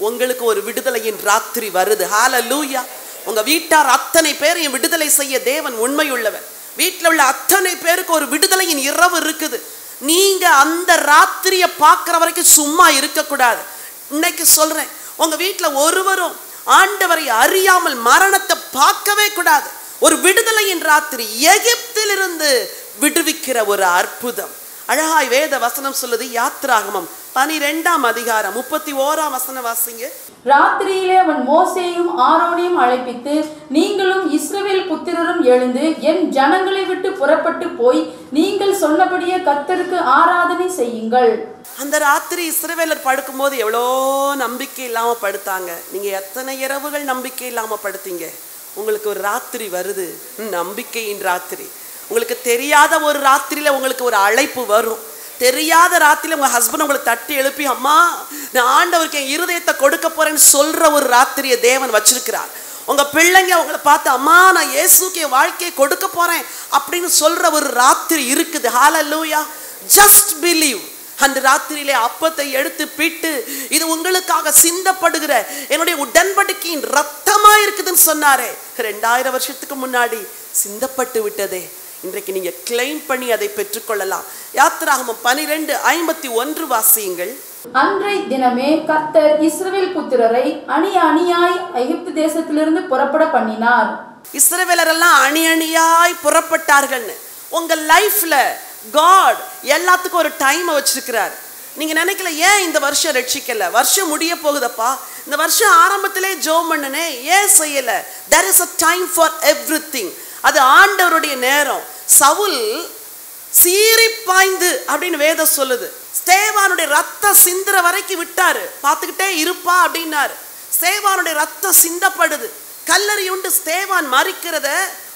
உங்களுக்கு ஒரு விடுதலையின் ராத்திரி வருது. ஹல்லேலூயா. உங்க வீட்டார் அத்தனை பேரையும் விடுதலை செய்ய தேவன் உண்மை உள்ளவர். வீட்டில் உள்ள அத்தனை பேருக்கு ஒரு விடுதலையின் இரவு இருக்குது. நீங்க அந்த ராத்திரியை பார்க்குற வரைக்கும் சும்மா இருக்கக்கூடாது. இன்னைக்கு சொல்றேன், உங்க வீட்டில் ஒருவரும் ஆண்டவரை அறியாமல் மரணத்தை பார்க்கவே கூடாது. ஒரு விடுதலையின் ராத்திரி, எகிப்திலிருந்து விடுவிக்கிற ஒரு அற்புதம். அழகாய் வேத வசனம் சொல்லுது. யாத்திராகமம் 12ஆம் அதிகாரம் 31ஆம் வசனம் வாசிங்க. ராத்திரியிலே அவன் மோசேயும் ஆரோனையும் அழைப்பித்து, நீங்களும் இஸ்ரவேல் புத்திரரும் எழுந்து என் ஜனங்களை விட்டு புறப்பட்டு போய் நீங்கள் சொன்னபடியே கர்த்தருக்கு ஆராதனை செய்யுங்கள். அந்த ராத்திரி இஸ்ரவேலர் படுக்கும்போது எவ்வளோ நம்பிக்கை இல்லாம படுத்தாங்க. நீங்க எத்தனை இரவுகள் நம்பிக்கை இல்லாம படுத்தீங்க? உங்களுக்கு ஒரு ராத்திரி வருது, நம்பிக்கையின் ராத்திரி. உங்களுக்கு தெரியாத ஒரு ராத்திரியில உங்களுக்கு ஒரு அழைப்பு வரும். தெரியாத ராத்திரியில உங்க ஹஸ்பண்ட் உங்களை தட்டி எழுப்பி, அம்மா நான் ஆண்டவருக்கு என் இருதயத்தை கொடுக்க போறேன்னு சொல்ற ஒரு ராத்திரியை தேவன் வச்சிருக்கிறார். உங்க பிள்ளைங்க உங்களை பார்த்து, அம்மா நான் இயேசுக்கு என் வாழ்க்கையை கொடுக்க போறேன் அப்படின்னு சொல்ற ஒரு ராத்திரி இருக்குது. ஹல்லேலூயா. Just believe. அந்த ராத்திரியிலே அப்பத்தை எடுத்து பிட்டு, இது உங்களுக்காக சிந்தப்படுகிற என்னுடைய உடன்படிக்கையின் ரத்தமா இருக்குதுன்னு சொன்னாரே, 2000 வருஷத்துக்கு முன்னாடி சிந்தப்பட்டு விட்டதே. இன்றைக்கு நீங்க கிளைம் பண்ணி அதை பெற்றுக்கொள்ளலாம். யாத்திராகமம் 12:51 வாசியுங்கள். அன்றை தினமே கர்த்தர் இஸ்ரவேல் புத்திரரை அணி அணியாய் எகிப்து தேசத்திலிருந்து புறப்பட பண்ணினார். இஸ்ரவேலர் எல்லாம் அணி அணியாய் புறப்பட்டார்கள்னு. உங்க லைஃப்ல God எல்லாத்துக்கும் ஒரு டைம் வச்சிருக்கிறார். நீங்க நினைக்கல, ஏன் இந்த வருஷம் ரட்சிக்கல, வருஷம் முடிய போகுதப்பா, இந்த வருஷம் ஆரம்பத்திலே ஜெபம் பண்ணனே, ஏன் செய்யல? There is a time for everything. அது ஆண்டவருடைய நேரம். சவுல் சீறி பாய்ந்து அப்படின்னு வேதம் சொல்லுது. ஸ்தேவானுடைய ரத்தம் சிந்துற வரைக்கும் விட்டாரு, பார்த்துக்கிட்டே இருப்பா அப்படின்னாரு. ஸ்தேவானுடைய ரத்தம் சிந்தப்படுது. கல்லறி உண்டு ஸ்தேவான் மரிக்கிறத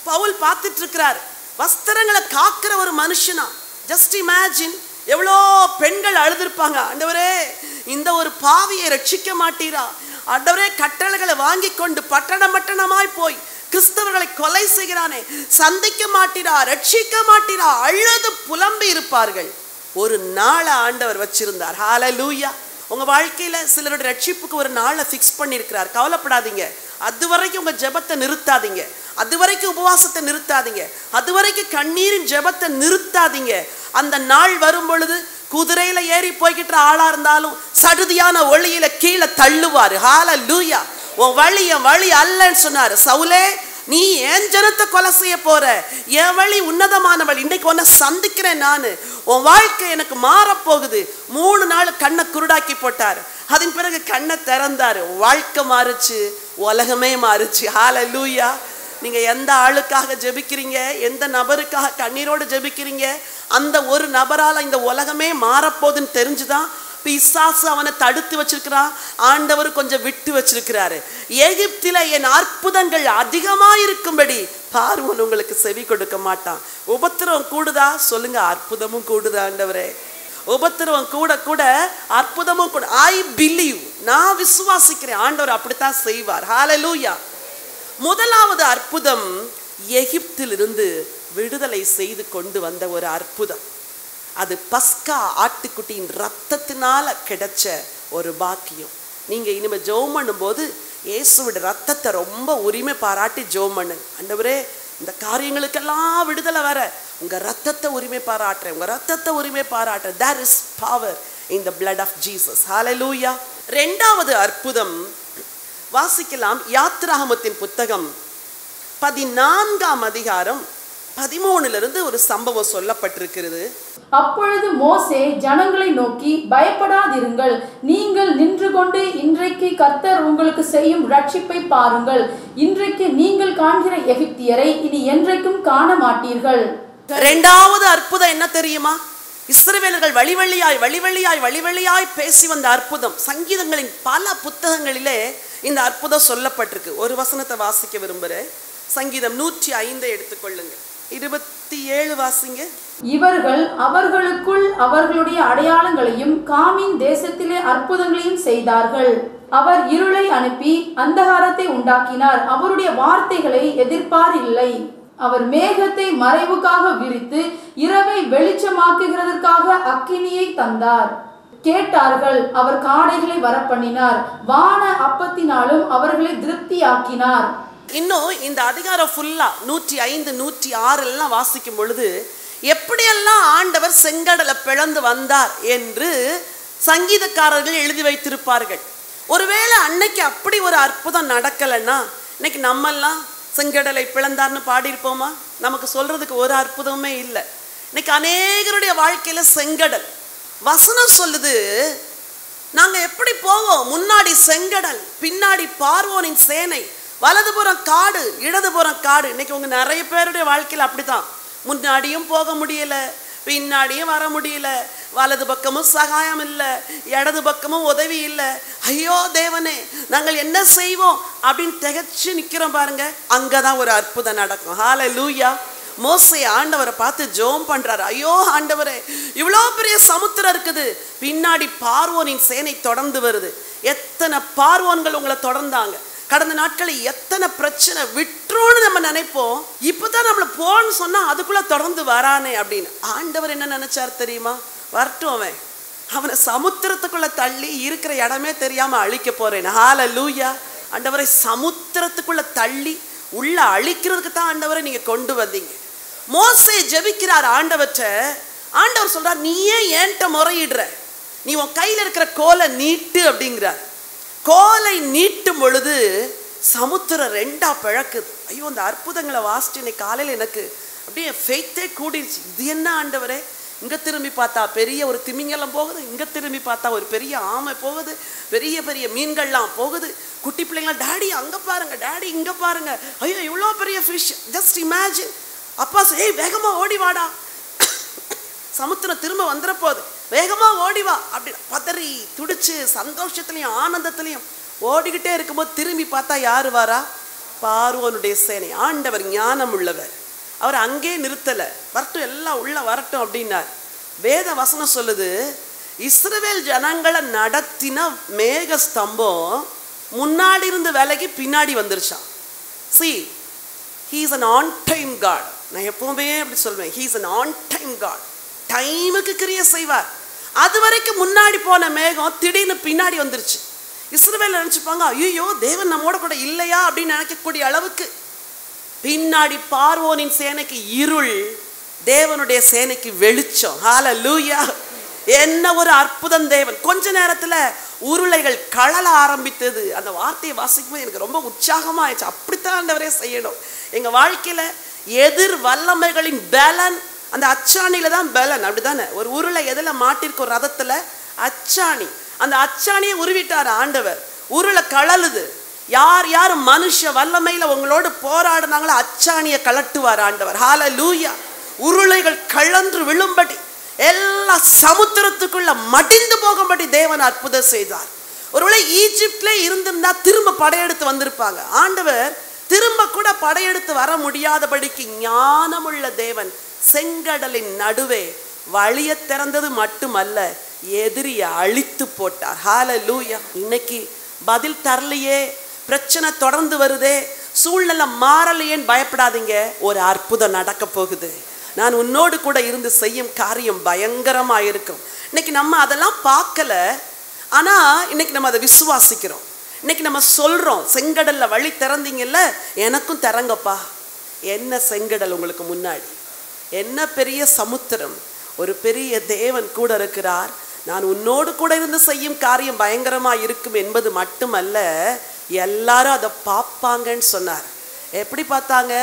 பவுல் பார்த்துட்டு இருக்கிறார். வஸ்திரங்களை காக்கிற ஒரு மனுஷனா. ஜஸ்ட் இமேஜின், எவ்வளோ பெண்கள் அழுதுருப்பாங்க, ஆண்டவரே இந்த ஒரு பாவியை ரட்சிக்க மாட்டீரா, ஆண்டவரே கட்டளைகளை வாங்கி கொண்டு பட்டணமாய் போய் கிறிஸ்தவர்களை கொலை செய்கிறானே, சந்திக்க மாட்டீரா, ரட்சிக்க மாட்டீரா, அழுது புலம்பி இருப்பார்கள். ஒரு நாளை ஆண்டவர் வச்சிருந்தார். ஹல்லேலூயா. உங்க வாழ்க்கையில சிலருடைய ரட்சிப்புக்கு ஒரு நாளை ஃபிக்ஸ் பண்ணியிருக்கிறார். கவலைப்படாதீங்க. அது வரைக்கும் உங்க ஜெபத்தை நிறுத்தாதீங்க, அது வரைக்கும் உபவாசத்தை நிறுத்தாதீங்க, அது வரைக்கும் கண்ணீரின் ஜெபத்தை நிறுத்தாதீங்க. அந்த நாள் வரும் பொழுது குதிரையில ஏறி போய்கிட்ட ஆளா இருந்தாலும் சடுதியான ஒளியில கீழே தள்ளுவாரு. ஹல்லேலூயா. உன் வழி என் வழி அல்லன்னு சொன்னாரு. சவுலே, நீ என் ஜனத்தை கொலை செய்ய போற, என் வழி உன்னதமான வழி, இன்னைக்கு உன்னை சந்திக்கிறேன் நானு, உன் வாழ்க்கை எனக்கு மாறப்போகுது. 3 நாள் கண்ணை குருடாக்கி போட்டாரு. அதன் பிறகு கண்ணை திறந்தாரு. வாழ்க்கை மாறுச்சு, உலகமே மாறுச்சு. ஹல்லேலூயா. நீங்க எந்த ஆளுக்காக ஜெபிக்கிறீங்க, எந்த நபருக்காக கண்ணீரோடு ஜெபிக்கிறீங்க, அந்த ஒரு நபரால இந்த உலகமே மாறப்போகுதுன்னு தெரிஞ்சுதான் பிசாசு அவனை தடுத்து வச்சிருக்கிறான். ஆண்டவர் கொஞ்சம் விட்டு வச்சிருக்கிறாரு. எகிப்தில என் அற்புதங்கள் அதிகமாயிருக்கும்படி பார்வோன் உங்களுக்கு செவி கொடுக்க மாட்டான். உபத்திரவம் கூடுதா? சொல்லுங்க, அற்புதமும் கூடுதா ஆண்டவரே. உபத்திரவம் கூட கூட அற்புதமும் கூட. I believe. நான் விசுவாசிக்கிறேன் ஆண்டவர் அப்படித்தான் செய்வார். ஹல்லேலூயா. முதலாவது அற்புதம் எகிப்திலிருந்து விடுதலை செய்து கொண்டு வந்த ஒரு அற்புதம். அது பஸ்கா ஆட்டுக்குட்டியின் ரத்தத்தினால கிடைச்ச ஒரு பாக்கியம். நீங்க இனிமே ஜெபம் பண்ணும்போது இயேசுவோட ரத்தத்தை ரொம்ப உரிமை பாராட்டி ஜெபம் பண்ணுங்க. ஆண்டவரே, இந்த காரியங்களுக்கெல்லாம் விடுதலை வர உங்க ரத்தத்தை உரிமை பாராட்டுறேன், உங்க ரத்தத்தை உரிமை பாராட்டுறேன். There is power in the blood of Jesus. Hallelujah. இரண்டாவது அற்புதம் வாசிக்கலாம். யாத்திராகமத்தின் புத்தகம் 14ஆம் அதிகாரம் 13 ஒரு சம்பவம் சொல்லப்பட்டிருக்கிறது. அப்பொழுது மோசே ஜனங்களை நோக்கி, பயப்படாதிருங்கள், நீங்கள் நின்று கொண்டு இன்றைக்கு கர்த்தர் உங்களுக்கு செய்யும் ரட்சிப்பை பாருங்கள். இன்றைக்கு நீங்கள் காண்கிற எகிப்தியரை இனி என்றைக்கும் காண மாட்டீர்கள். இரண்டாவது அற்புதம் என்ன தெரியுமா? இஸ்ரவேலர்கள் வழிவழியாய் பேசி வந்த அற்புதம். சங்கீதங்களின் பல புத்தகங்களிலே இந்த அற்புதம் சொல்லப்பட்டிருக்கு. ஒரு வசனத்தை வாசிக்க விரும்புகிறேன். சங்கீதம் 105 எடுத்துக்கொள்ளுங்க. 27 வாசிங்க. இவர்கள் அவர்களுக்குள் அவர்களுடைய அடையாளங்களையும் காமின் தேசத்திலே அற்புதங்களையும் செய்தார்கள். அவர் இருளை அனுப்பி அந்தகாரத்தை உண்டாக்கினார். அவருடைய வார்த்தைகளை எதிர்ப்பார் இல்லை. அவர் மேகத்தை மறைவுக்காக விரித்து இரவை வெளிச்சமாக்குகிறதற்காக அக்கினியை தந்தார். கேட்டார்கள். அவர் காடைகளை வரப்பண்ணினார். வான அப்பத்தினாலும் அவர்களை திருப்தியாக்கினார். இன்னும் இந்த அதிகாரம் ஃபுல்லா 105, 106 எல்லாம் வாசிக்கும் பொழுது எப்படியெல்லாம் ஆண்டவர் செங்கடலை பிளந்து வந்தார் என்று சங்கீதக்காரர்கள் எழுதி வைத்திருப்பார்கள். ஒருவேளை அன்னைக்கு அப்படி ஒரு அற்புதம் நடக்கலைன்னா இன்னைக்கு நம்மெல்லாம் செங்கடலை பிளந்தார்னு பாடியிருப்போமா? நமக்கு சொல்றதுக்கு ஒரு அற்புதமே இல்லை. இன்னைக்கு அநேகருடைய வாழ்க்கையில செங்கடல். வசனம் சொல்லுது, நாங்க எப்படி போவோம்? முன்னாடி செங்கடல், பின்னாடி பார்வோனின் சேனை, வலதுபுறம் காடு, இடதுபுறம் காடு. இன்னைக்கு உங்க நிறைய பேருடைய வாழ்க்கையில் அப்படித்தான். முன்னாடியும் போக முடியல, பின்னாடியும் வர முடியல, வலது பக்கமும் சகாயம் இல்லை, இடது பக்கமும் உதவி இல்லை. ஐயோ தேவனே, நாங்கள் என்ன செய்வோம் அப்படின்னு திகைச்சு நிக்கிறோம் பாருங்க. அங்கதான் ஒரு அற்புதம் நடக்கும். ஹல்லேலூயா. மோசே ஆண்டவரை பார்த்து ஜெபம் பண்றாரு. ஐயோ ஆண்டவரே, இவ்வளோ பெரிய சமுத்திரம் இருக்குது, பின்னாடி பார்வோனின் சேனை தொடர்ந்து வருது. எத்தனை பார்வோன்கள் உங்களை தொடர்ந்தாங்க. கடந்த நாட்களில் எத்தனை பிரச்சனை விட்டுருன்னு நம்ம நினைப்போம். இப்பதான் நம்மள போன்னு சொன்னா அதுக்குள்ள தொடர்ந்து வரானே அப்படின்னு. ஆண்டவர் என்ன நினைச்சார் தெரியுமா? வரட்டும், அவனை சமுத்திரத்துக்குள்ள தள்ளி இருக்கிற இடமே தெரியாம அழிக்க போறேன். ஹல்லேலூயா. ஆண்டவரை சமுத்திரத்துக்குள்ள தள்ளி உள்ள அழிக்கிறதுக்கு தான் ஆண்டவரை நீங்க கொண்டு வந்தீங்க. மோசே ஜெபிக்கிறார் ஆண்டவற்ற. ஆண்டவர் சொல்றார், நீயே ஏன்ட்ட முறையிடுற, நீ உன் கையில இருக்கிற கோலை நீட்டு அப்படிங்கிறார். கோலை நீட்டும் பொழுது சமுத்திரம் 2ஆ பிளக்குது. ஐயோ, அந்த அற்புதங்களை வாசிட்டு இன்னைக்கு காலையில் எனக்கு அப்படியே ஃபெய்த்தே கூடிருச்சு. இது என்ன ஆண்டவரே? இங்கே திரும்பி பார்த்தா பெரிய ஒரு திமிங்கலம் போகுது, இங்கே திரும்பி பார்த்தா ஒரு பெரிய ஆமை போகுது, பெரிய பெரிய மீன்கள்லாம் போகுது. குட்டி பிள்ளைங்களாம், டேடி அங்கே பாருங்க, டேடி இங்கே பாருங்க, ஐயோ இவ்வளோ பெரிய ஃபிஷ், ஜஸ்ட் இமேஜின். அப்பா ஏய் வேகமாக ஓடி வாடா, சமுத்திரம் திரும்ப வந்துட போகுது, வேகமா ஓடிவா அப்படின்னு பதறி துடிச்சு சந்தோஷத்துலையும் ஆனந்தத்திலையும் ஓடிக்கிட்டே இருக்கும்போது திரும்பி பார்த்தா யாரு வாரா? பார்வோனுடைய சேனை. ஆண்டவர் ஞானம் உள்ளவர், அவர் அங்கே நிறுத்தல. வரட்டும், எல்லாம் உள்ள வரட்டும் அப்படின்னார். வேத வசனம் சொல்லுது, இஸ்ரவேல் ஜனங்களை நடத்தின மேக ஸ்தம்பம் முன்னாடி இருந்து விலகி பின்னாடி வந்துருச்சான். See, he is an on time God. நான் எப்பவுமே அப்படி சொல்வேன், he is an on time God. டைமுக்கு கிரியை செய்வார். அது வரைக்கும் முன்னாடி போன மேகம் திடீர்னு பின்னாடி வந்துருச்சு. இஸ்ரவேல் நினைச்சுப்பாங்க, ஐயோ தேவன் நம்மோட கூட இல்லையா அப்படின்னு நினைக்கக்கூடிய அளவுக்கு. பின்னாடி பார்வோனின் சேனைக்கு இருள், தேவனுடைய சேனைக்கு வெளிச்சம். ஹல்லேலூயா. என்ன ஒரு அற்புதம் தேவன். கொஞ்ச நேரத்துல உருளைகள் கழல ஆரம்பித்தது. அந்த வார்த்தையை வாசிக்கும்போது எனக்கு ரொம்ப உற்சாகமா ஆயிடுச்சு. அப்படித்தான் ஆண்டவரே செய்யணும் எங்க வாழ்க்கையில. எதிர் வல்லமைகளின் பலன் அந்த அச்சாணியில தான் பலன். அப்படிதானே? ஒரு உருளை எதுல மாட்டிருக்கும்? ரதத்துல அச்சாணி. அந்த அச்சாணியை உருவிட்டார் ஆண்டவர். உருளை கழலுது. யார் யார் மனுஷ வல்லமையில உங்களோடு போராடினாங்களோ அச்சாணியை கலட்டுவார் ஆண்டவர். ஹல்லேலூயா. உருளைகள் கழன்று விழும்படி, எல்லா சமுத்திரத்துக்குள்ள மடிந்து போகும்படி தேவன் அற்புதம் செய்தார். ஒருவேளை ஈஜிப்ட்ல இருந்திருந்தா திரும்ப படையெடுத்து வந்திருப்பாங்க. ஆண்டவர் திரும்ப கூட படையெடுத்து வர முடியாதபடிக்கு ஞானமுள்ள தேவன் செங்கடலின் நடுவே வழியை திறந்தது மட்டுமல்ல, எதிரியை அழித்து போட்டார். ஹல்லேலூயா. இன்னைக்கு பதில் தரலையே, பிரச்சனை தொடர்ந்து வருதே, சூழ்நிலை மாறலையேன்னு பயப்படாதீங்க. ஒரு அற்புதம் நடக்க போகுது. நான் உன்னோடு கூட இருந்து செய்யும் காரியம் பயங்கரமா இருக்கும். இன்னைக்கு நம்ம அதெல்லாம் பார்க்கல, ஆனா இன்னைக்கு நம்ம அதை விசுவாசிக்கிறோம். இன்னைக்கு நம்ம சொல்றோம், செங்கடல்ல வழி திறந்தீங்கல்ல, எனக்கும் திறங்கப்பா. என்ன செங்கடல் உங்களுக்கு முன்னாடி, என்ன பெரிய சமுத்திரம், ஒரு பெரிய தேவன் கூட இருக்கிறார். நான் உன்னோடு கூட இருந்து செய்யும் காரியம் பயங்கரமா இருக்கும் என்பது மட்டுமல்ல, எல்லாரும் அதை பார்ப்பாங்கன்னு சொன்னார். எப்படி பார்த்தாங்க?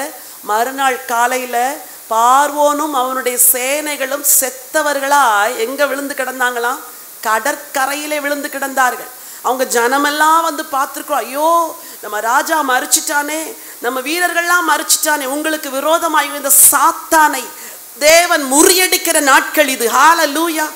மறுநாள் காலையில பார்வோனும் அவனுடைய சேனைகளும் செத்தவர்களாய் எங்க விழுந்து கிடந்தாங்களாம்? கடற்கரையிலே விழுந்து கிடந்தார்கள். அவங்க ஜனமெல்லாம் வந்து பார்த்துருக்கோம், ஐயோ நம்ம ராஜா மறிச்சிட்டானே, நம்ம வீரர்கள்லாம் மறிச்சிட்டானே, உங்களுக்கு விரோதமாய் இந்த சாத்தானை தேவன் முறியடிக்கிற நாட்கள் இது. ஹல்லேலூயா.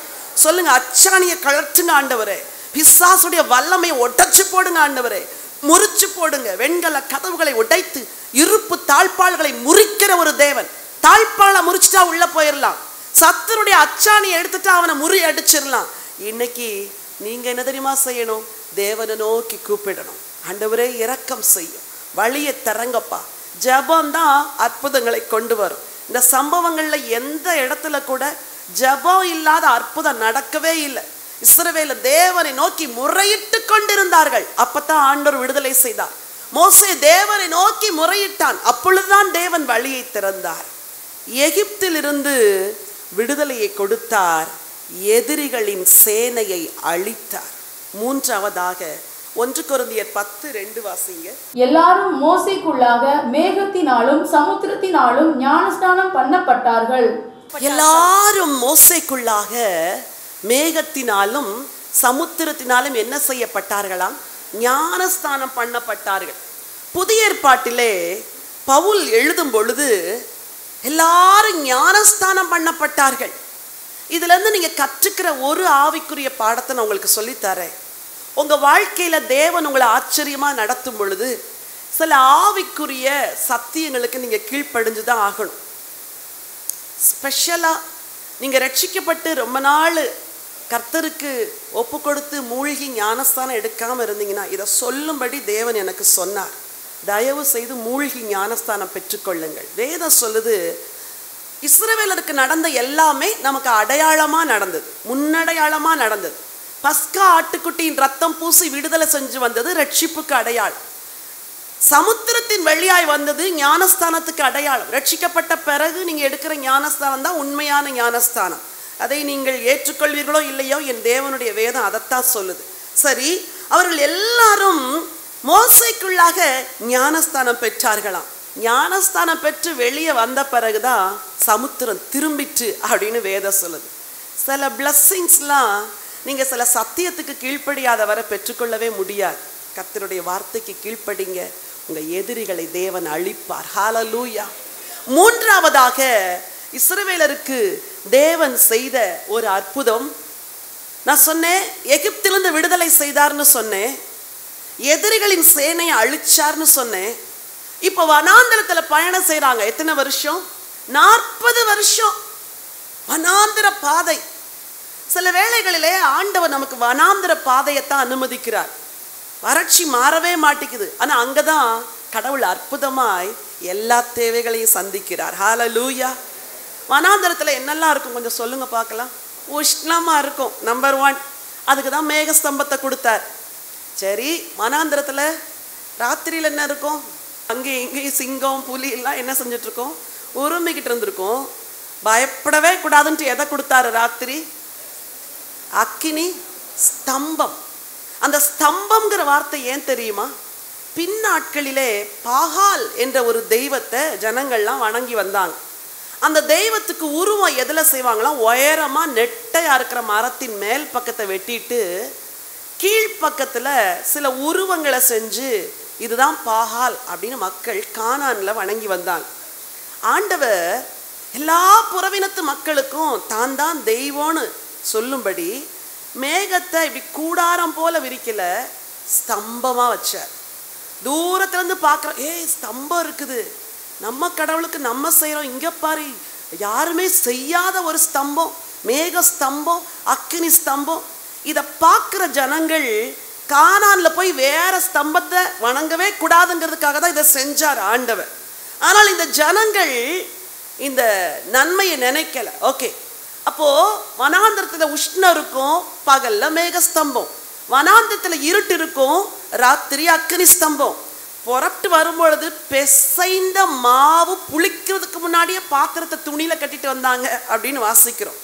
சொல்லுங்க, அச்சாணியை கழற்றுங்க ஆண்டவரே, பிசாசுடைய வல்லமையை உடைச்சு போடுங்க ஆண்டவரே, முறிச்சு போடுங்க. வெண்கல கதவுகளை உடைத்து இருப்பு தாழ்பால்களை முறிக்கிற ஒரு தேவன். தாழ்பாலை முறிச்சுட்டா உள்ள போயிடலாம், சத்துருடைய அச்சாணியை எடுத்துட்டு அவனை முறி அடிச்சிடலாம். இன்னைக்கு நீங்க என்ன தெரியுமா செய்யணும்? தேவனை நோக்கி கூப்பிடணும். ஆண்டவரே இரக்கம் செய்யும், வழியை திறங்கப்பா. ஜெபம் தான் அற்புதங்களை கொண்டு வரும். இந்த சம்பவங்கள்ல எந்த இடத்துல கூட ஜெபம் இல்லாத அற்புதம் நடக்கவே இல்லை. இஸ்ரவேல் தேவனை நோக்கி முறையிட்டு கொண்டிருந்தார்கள், அப்பதான் ஆண்டவர் விடுதலை செய்தார். மோசே தேவனை நோக்கி முறையிட்டான், அப்பொழுதுதான் தேவன் வழியை திறந்தார். எகிப்தில் இருந்து விடுதலையை கொடுத்தார், எதிரிகளின் சேனையை அழித்தார். மூன்றாவதாக 1 கொரிந்தியர் 10:2 வாசிங்க. எல்லாரும் மோசேக்குள்ளாக மேகத்தினாலும் சமுத்திரத்தினாலும் ஞானஸ்நானம் பண்ணப்பட்டார்கள். எல்லாரும் மோசேக்குள்ளாக மேகத்தினாலும் சமுத்திரத்தினாலும் என்ன செய்யப்பட்டார்களாம்? ஞானஸ்தானம் பண்ணப்பட்டார்கள். புதிய ஏற்பாட்டிலே பவுல் எழுதும் பொழுது எல்லாரும் ஞானஸ்தானம் பண்ணப்பட்டார்கள். இதுல இருந்து நீங்க கற்றுக்கிற ஒரு ஆவிக்குரிய பாடத்தை நான் உங்களுக்கு சொல்லித்தரேன். உங்க வாழ்க்கையில தேவன் உங்களை ஆச்சரியமா நடத்தும் பொழுது சில ஆவிக்குரிய சத்தியங்களுக்கு நீங்க கீழ்ப்படிஞ்சுதான் ஆகணும். ஸ்பெஷலா நீங்க ரட்சிக்கப்பட்டு ரொம்ப நாள் கர்த்தருக்கு ஒப்பு கொடுத்து மூழ்கி ஞானஸ்தானம் எடுக்காம இருந்தீங்கன்னா, இதை சொல்லும்படி தேவன் எனக்கு சொன்னார். தயவு செய்து மூழ்கி ஞானஸ்தானம் பெற்றுக்கொள்ளுங்கள். வேதம் சொல்லுது, இஸ்ரவேலருக்கு நடந்த எல்லாமே நமக்கு அடையாளமா நடந்தது, முன்னடையாளமா நடந்தது. பஸ்கா ஆட்டுக்குட்டியின் ரத்தம் பூசி விடுதலை செஞ்சு வந்தது ரட்சிப்புக்கு அடையாளம். சமுத்திரத்தின் வழியாய் வந்தது ஞானஸ்தானத்துக்கு அடையாளம். ரட்சிக்கப்பட்ட பிறகு நீங்க எடுக்கிற ஞானஸ்தானம் தான் உண்மையான ஞானஸ்தானம். அதை நீங்கள் ஏற்றுக்கொள்வீர்களோ இல்லையோ, என் தேவனுடைய வேதம் அதைத்தான் சொல்லுது. சரி, அவர்கள் எல்லாரும் மோசேக்குள்ளாக ஞானஸ்தானம் பெற்றார்களாம். ஞானஸ்தானம் பெற்று வெளியே வந்த பிறகுதான் சமுத்திரம் திரும்பிட்டு அப்படின்னு வேதம் சொல்லுது. சில பிளஸ்ஸிங்ஸ்லாம் நீங்க சில சத்தியத்துக்கு கீழ்ப்படியாத வரை பெற்றுக்கொள்ளவே முடியாது. கர்த்தருடைய வார்த்தைக்கு கீழ்ப்படிங்க, உங்க எதிரிகளை தேவன் அழிப்பார். ஹல்லேலூயா. மூன்றாவதாக இஸ்ரவேலருக்கு தேவன் செய்த ஒரு அற்புதம், நான் சொன்னேன் எகிப்திலிருந்து விடுதலை செய்தார்னு சொன்னேன், எதிரிகளின் சேனையை அழிச்சார்னு சொன்னேன். இப்போ வனாந்திரத்துல பயணம் செய்யறாங்க. எத்தனை வருஷம்? 40 வருஷம் வனாந்திர பாதை. சில வேளைகளிலே ஆண்டவர் நமக்கு வனாந்திர பாதையத்தான் அனுமதிக்கிறார். வறட்சி மாறவே மாட்டேங்குது, ஆனா அங்கதான் கடவுள் அற்புதமாய் எல்லா தேவைகளையும் சந்திக்கிறார். ஹல்லேலூயா. வனாந்திரத்துல என்னெல்லாம் இருக்கும் கொஞ்சம் சொல்லுங்க பார்க்கலாம். உஷ்ணமா இருக்கும், நம்பர் 1. அதுக்கு தான் மேகஸ்தம்பத்தை கொடுத்தார். சரி, வனாந்திரத்துல ராத்திரியில் என்ன இருக்கும்? அங்கே இங்கேயும் சிங்கம் புலி எல்லாம் என்ன செஞ்சுட்டு இருக்கோம்? உருமிக்கிட்டு இருந்திருக்கும். பயப்படவே கூடாதுன்ட்டு எதை கொடுத்தாரு ராத்திரி? அக்கினி ஸ்தம்பம். அந்த ஸ்தம்பம்ங்கிற வார்த்தை ஏன் தெரியுமா? பின்னாட்களிலே பாகால் என்ற ஒரு தெய்வத்தை ஜனங்கள்லாம் வணங்கி வந்தாங்க. அந்த தெய்வத்துக்கு உருவம் எதுல செய்வாங்களாம்? உயரமா நெட்டையா இருக்கிற மரத்தின் மேல் பக்கத்தை வெட்டிட்டு கீழ்ப்பக்கத்துல சில உருவங்களை செஞ்சு இதுதான் பாகால் அப்படின்னு மக்கள் கானான்ல வணங்கி வந்தாங்க. ஆண்டவர் எல்லா புறவினத்து மக்களுக்கும் தான் தான் தெய்வம்னு சொல்லும்படி மேகத்தை இப்படி கூடாரம் போல விரிக்கல, ஸ்தம்பமா வச்சார். தூரத்துல இருந்து பார்க்குறோம், ஸ்தம்பம் இருக்குது, நம்ம கடவுளுக்கு நம்ம செய்யறோம், இங்க பாரு யாருமே செய்யாத ஒரு ஸ்தம்பம், மேக ஸ்தம்பம், அக்கினி ஸ்தம்பம். இதை பார்க்குற ஜனங்கள் கானான்ல போய் வேற ஸ்தம்பத்தை வணங்கவே கூடாதுங்கிறதுக்காக தான் இதை செஞ்சார் ஆண்டவர். ஆனால் இந்த ஜனங்கள் இந்த நன்மையை நினைக்கல. ஓகே, அப்போ வனாந்திரத்தில் உஷ்ணம் இருக்கும், பகல்ல மேகஸ்தம்பம். வனாந்திரத்தில் இருட்டு இருக்கும், ராத்திரி அக்கினி ஸ்தம்பம். புறப்பட்டு வரும்பொழுது பெசைந்த மாவு புளிக்கிறதுக்கு முன்னாடியே பாத்திரத்தை துணியில கட்டிட்டு வந்தாங்க அப்படின்னு வாசிக்கிறோம்.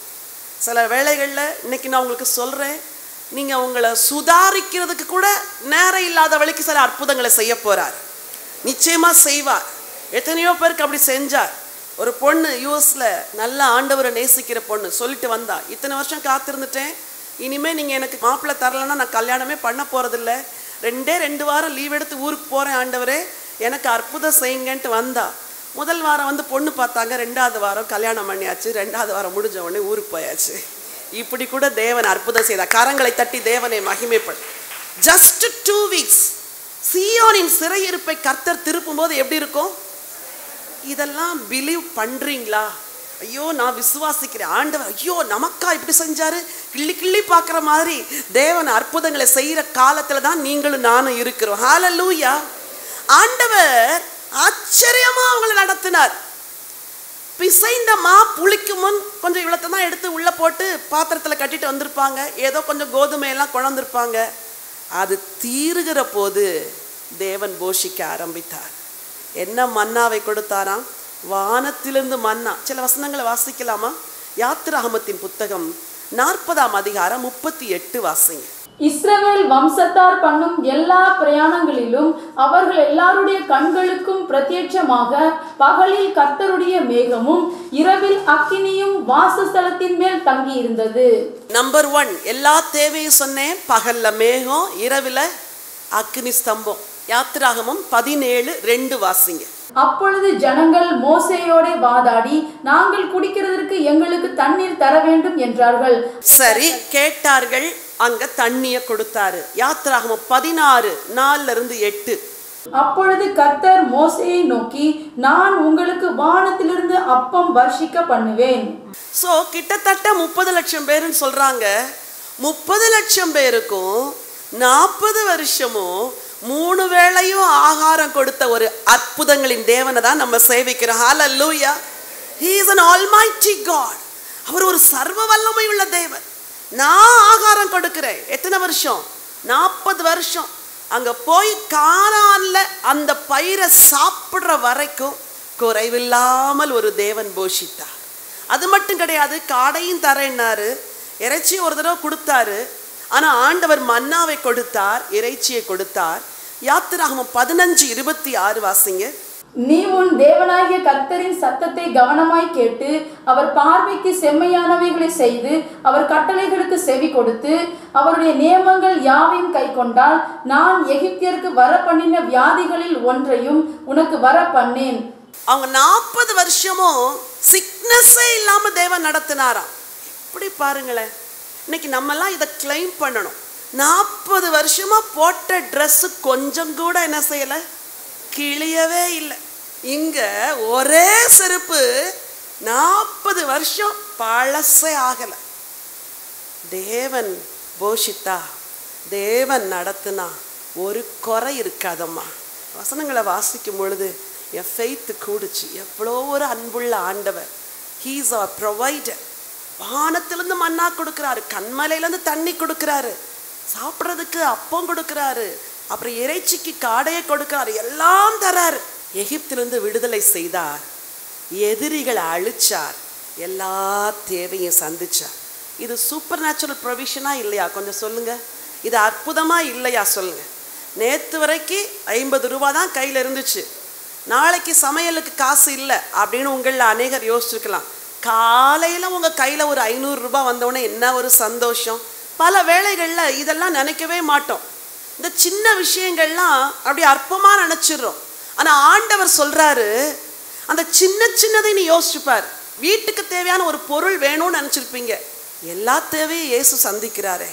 சில வேளைகளில் இன்னைக்கு நான் உங்களுக்கு சொல்றேன், நீங்க உங்களை சுதாரிக்கிறதுக்கு கூட நேரம் இல்லாத வழிக்கு சில அற்புதங்களை செய்ய போறார். நிச்சயமா செய்வார். எத்தனையோ பேருக்கு அப்படி செஞ்சார். ஒரு பொண்ணு யூஎஸ்ல நல்ல ஆண்டவரை நேசிக்கிற பொண்ணு சொல்லிட்டு வந்தா, இத்தனை வருஷம் காத்திருந்துட்டேன், இனிமே நீங்க எனக்கு மாப்பிள்ளை தரலன்னா நான் கல்யாணமே பண்ண போறதில்ல, 2 வாரம் லீவ் எடுத்து ஊருக்கு போறேன் ஆண்டவரே, எனக்கு அற்புதம் செய்யுங்கன்ட்டு வந்தா. முதல் வாரம் வந்து பொண்ணு பார்த்தாங்க, 2வது வாரம் கல்யாணம் பண்ணியாச்சு, 2வது வாரம் முடிஞ்ச உடனே ஊருக்கு போயாச்சு. இப்படி கூட தேவன் அற்புதம் செய்தார். கரங்களை தட்டி தேவனை மகிமைப்படு. ஜஸ்ட் 2 weeks சீயோனின் சிறையிருப்பை கர்த்தர் திருப்பும் போது எப்படி இருக்கும்? இதெல்லாம் பிலீவ் பண்றீங்களா? ஐயோ நான் விசுவாசிக்கிறேன் ஆண்டவர், ஐயோ நமக்கா இப்படி செஞ்சாரு, கிள்ளி கிள்ளி பார்க்குற மாதிரி தேவன் அற்புதங்களை செய்கிற காலத்தில் தான் நீங்களும் நானும் இருக்கிறோம். ஹல்லேலூயா. ஆண்டவர் ஆச்சரியமா அவங்களை நடத்தினார். பிசைந்த மா புளிக்கும் முன் கொஞ்சம் இவ்வளத்தை தான் எடுத்து உள்ள போட்டு பாத்திரத்தில் கட்டிட்டு வந்திருப்பாங்க, ஏதோ கொஞ்சம் கோதுமையெல்லாம் கொண்டிருப்பாங்க. அது தீருகிற போது தேவன் போஷிக்க ஆரம்பித்தார். என்ன மன்னாவை கொடுத்தாராம்? வானத்திலிருந்து மன்னா. சில வசனங்களை வாசிக்கலாமா? யாத்திராகமத்தின் புத்தகம் 40ஆம் அதிகாரம் 38 வாசிங்க. இஸ்ரவேல் வம்சத்தார் பண்ணும் எல்லா பிரயாணங்களிலும் அவர்கள் எல்லாருடைய கண்களுக்கும் பிரத்யட்சமாக பகலில் கர்த்தருடைய மேகமும் இரவில் அக்கினியும் வாசஸ்தலத்தின் மேல் தங்கி இருந்தது. நம்பர் 1, எல்லா தேவையும் சொன்னேன். பகல்ல மேகம், இரவில அக்கினி ஸ்தம்பம். யாத்திராகமம் 17:2 வாசிங்க. அப்பொழுது ஜனங்கள் மோசேயோட வாதாடி, நாங்கள் குடிக்கிறதற்கு எங்களுக்கு தண்ணீர் தர வேண்டும் என்றார்கள். சரி கேட்டார்கள், அங்க தண்ணிய கொடுத்தாரு. யாத்திராகமம் 16:4-8. அப்பொழுது கர்த்தர் மோசேயை நோக்கி, நான் உங்களுக்கு வானத்திலிருந்து அப்பம் வர்ஷிக்க பண்ணுவேன். சோ கிட்டத்தட்ட 30 லட்சம் பேருன்னு சொல்றாங்க. 30 லட்சம் பேருக்கும் 40 வருஷமும் 3 வேளையும் ஆகாரம் கொடுத்த ஒரு அற்புதங்களின் தேவனை தான் நம்ம சேவிக்கிறோம். ஹல்லேலூயா. He is an almighty God. அவர் ஒரு சர்வ வல்லமை உள்ள தேவன். நான் ஆகாரம் கொடுக்கிறேன். எத்தனை வருஷம்? 40 வருஷம். அங்க போய் கானான்ல அந்த பயிரை சாப்பிடுற வரைக்கும் குறைவில்லாமல் ஒரு தேவன் போஷித்தார். அது மட்டும் கிடையாது, காடையும் தரேன்னாரு, இறைச்சி ஒரு தடவை கொடுத்தாரு. ஆனா ஆண்டவர் மன்னாவை கொடுத்தார், இறைச்சியை கொடுத்தார். யாத்திராகமம் 15:26 வாசிங்க. நீ உன் தேவனாகிய கர்த்தரின் சத்தத்தை கவனமாய் கேட்டு அவர் பார்வைக்கு செம்மையானவைகளை செய்து அவர் கட்டளைகளுக்கு செவி கொடுத்து அவருடைய நியமங்கள் யாவையும் கை கொண்டால் நான் எகிப்தியருக்கு வர பண்ணின வியாதிகளில் ஒன்றையும் உனக்கு வர பண்ணேன். அவங்க 40 வருஷமும் சிக்னஸே இல்லாம தேவன் நடத்தினாராம். இப்படி பாருங்களேன், இன்னைக்கு நம்மெல்லாம் இதை கிளைம் பண்ணணும். 40 வருஷமா போட்ட ட்ரெஸ் கொஞ்சம் கூட என்ன செய்யல, கிழியவே இல்லை. இங்க ஒரே செருப்பு 40 வருஷம் பழசே ஆகல. தேவன் போஷித்தா, தேவன் நடத்தினா ஒரு குறை இருக்காதம்மா. வசனங்களை வாசிக்கும் பொழுது என் ஃபெய்த் கூடுச்சு. எவ்வளோ ஒரு அன்புள்ள ஆண்டவர். He is our provider. வானத்திலிருந்து மன்னா கொடுக்குறாரு, கண்மலையிலேருந்து தண்ணி கொடுக்குறாரு, சாப்பிட்றதுக்கு அப்பம் கொடுக்குறாரு, அப்புறம் இறைச்சிக்கு காடையை கொடுக்குறாரு, எல்லாம் தராரு. எகிப்திலிருந்து விடுதலை செய்தார், எதிரிகளை அழிச்சார், எல்லா தேவையும் சந்திச்சார். இது சூப்பர் நேச்சுரல் ப்ரொவிஷனா இல்லையா? கொஞ்சம் சொல்லுங்க. இது அற்புதமா இல்லையா சொல்லுங்க. நேற்று வரைக்கும் 50 ரூபா தான் கையில் இருந்துச்சு, நாளைக்கு சமையலுக்கு காசு இல்லை அப்படின்னு உங்களில் அநேகர் யோசிச்சிருக்கலாம். காலையில் உங்கள் கையில் ஒரு 500 ரூபாய் வந்தோடனே என்ன ஒரு சந்தோஷம். பல வேளைகளில் இதெல்லாம் நினைக்கவே மாட்டோம். இந்த சின்ன விஷயங்கள்லாம் அப்படி அற்பமாக நினச்சிடுறோம். ஆனால் ஆண்டவர் சொல்கிறாரு, அந்த சின்ன சின்னதை நீ யோசிச்சுப்பார். வீட்டுக்கு தேவையான ஒரு பொருள் வேணும்னு நினச்சிருப்பீங்க, எல்லா தேவையும் இயேசு சந்திக்கிறாரே.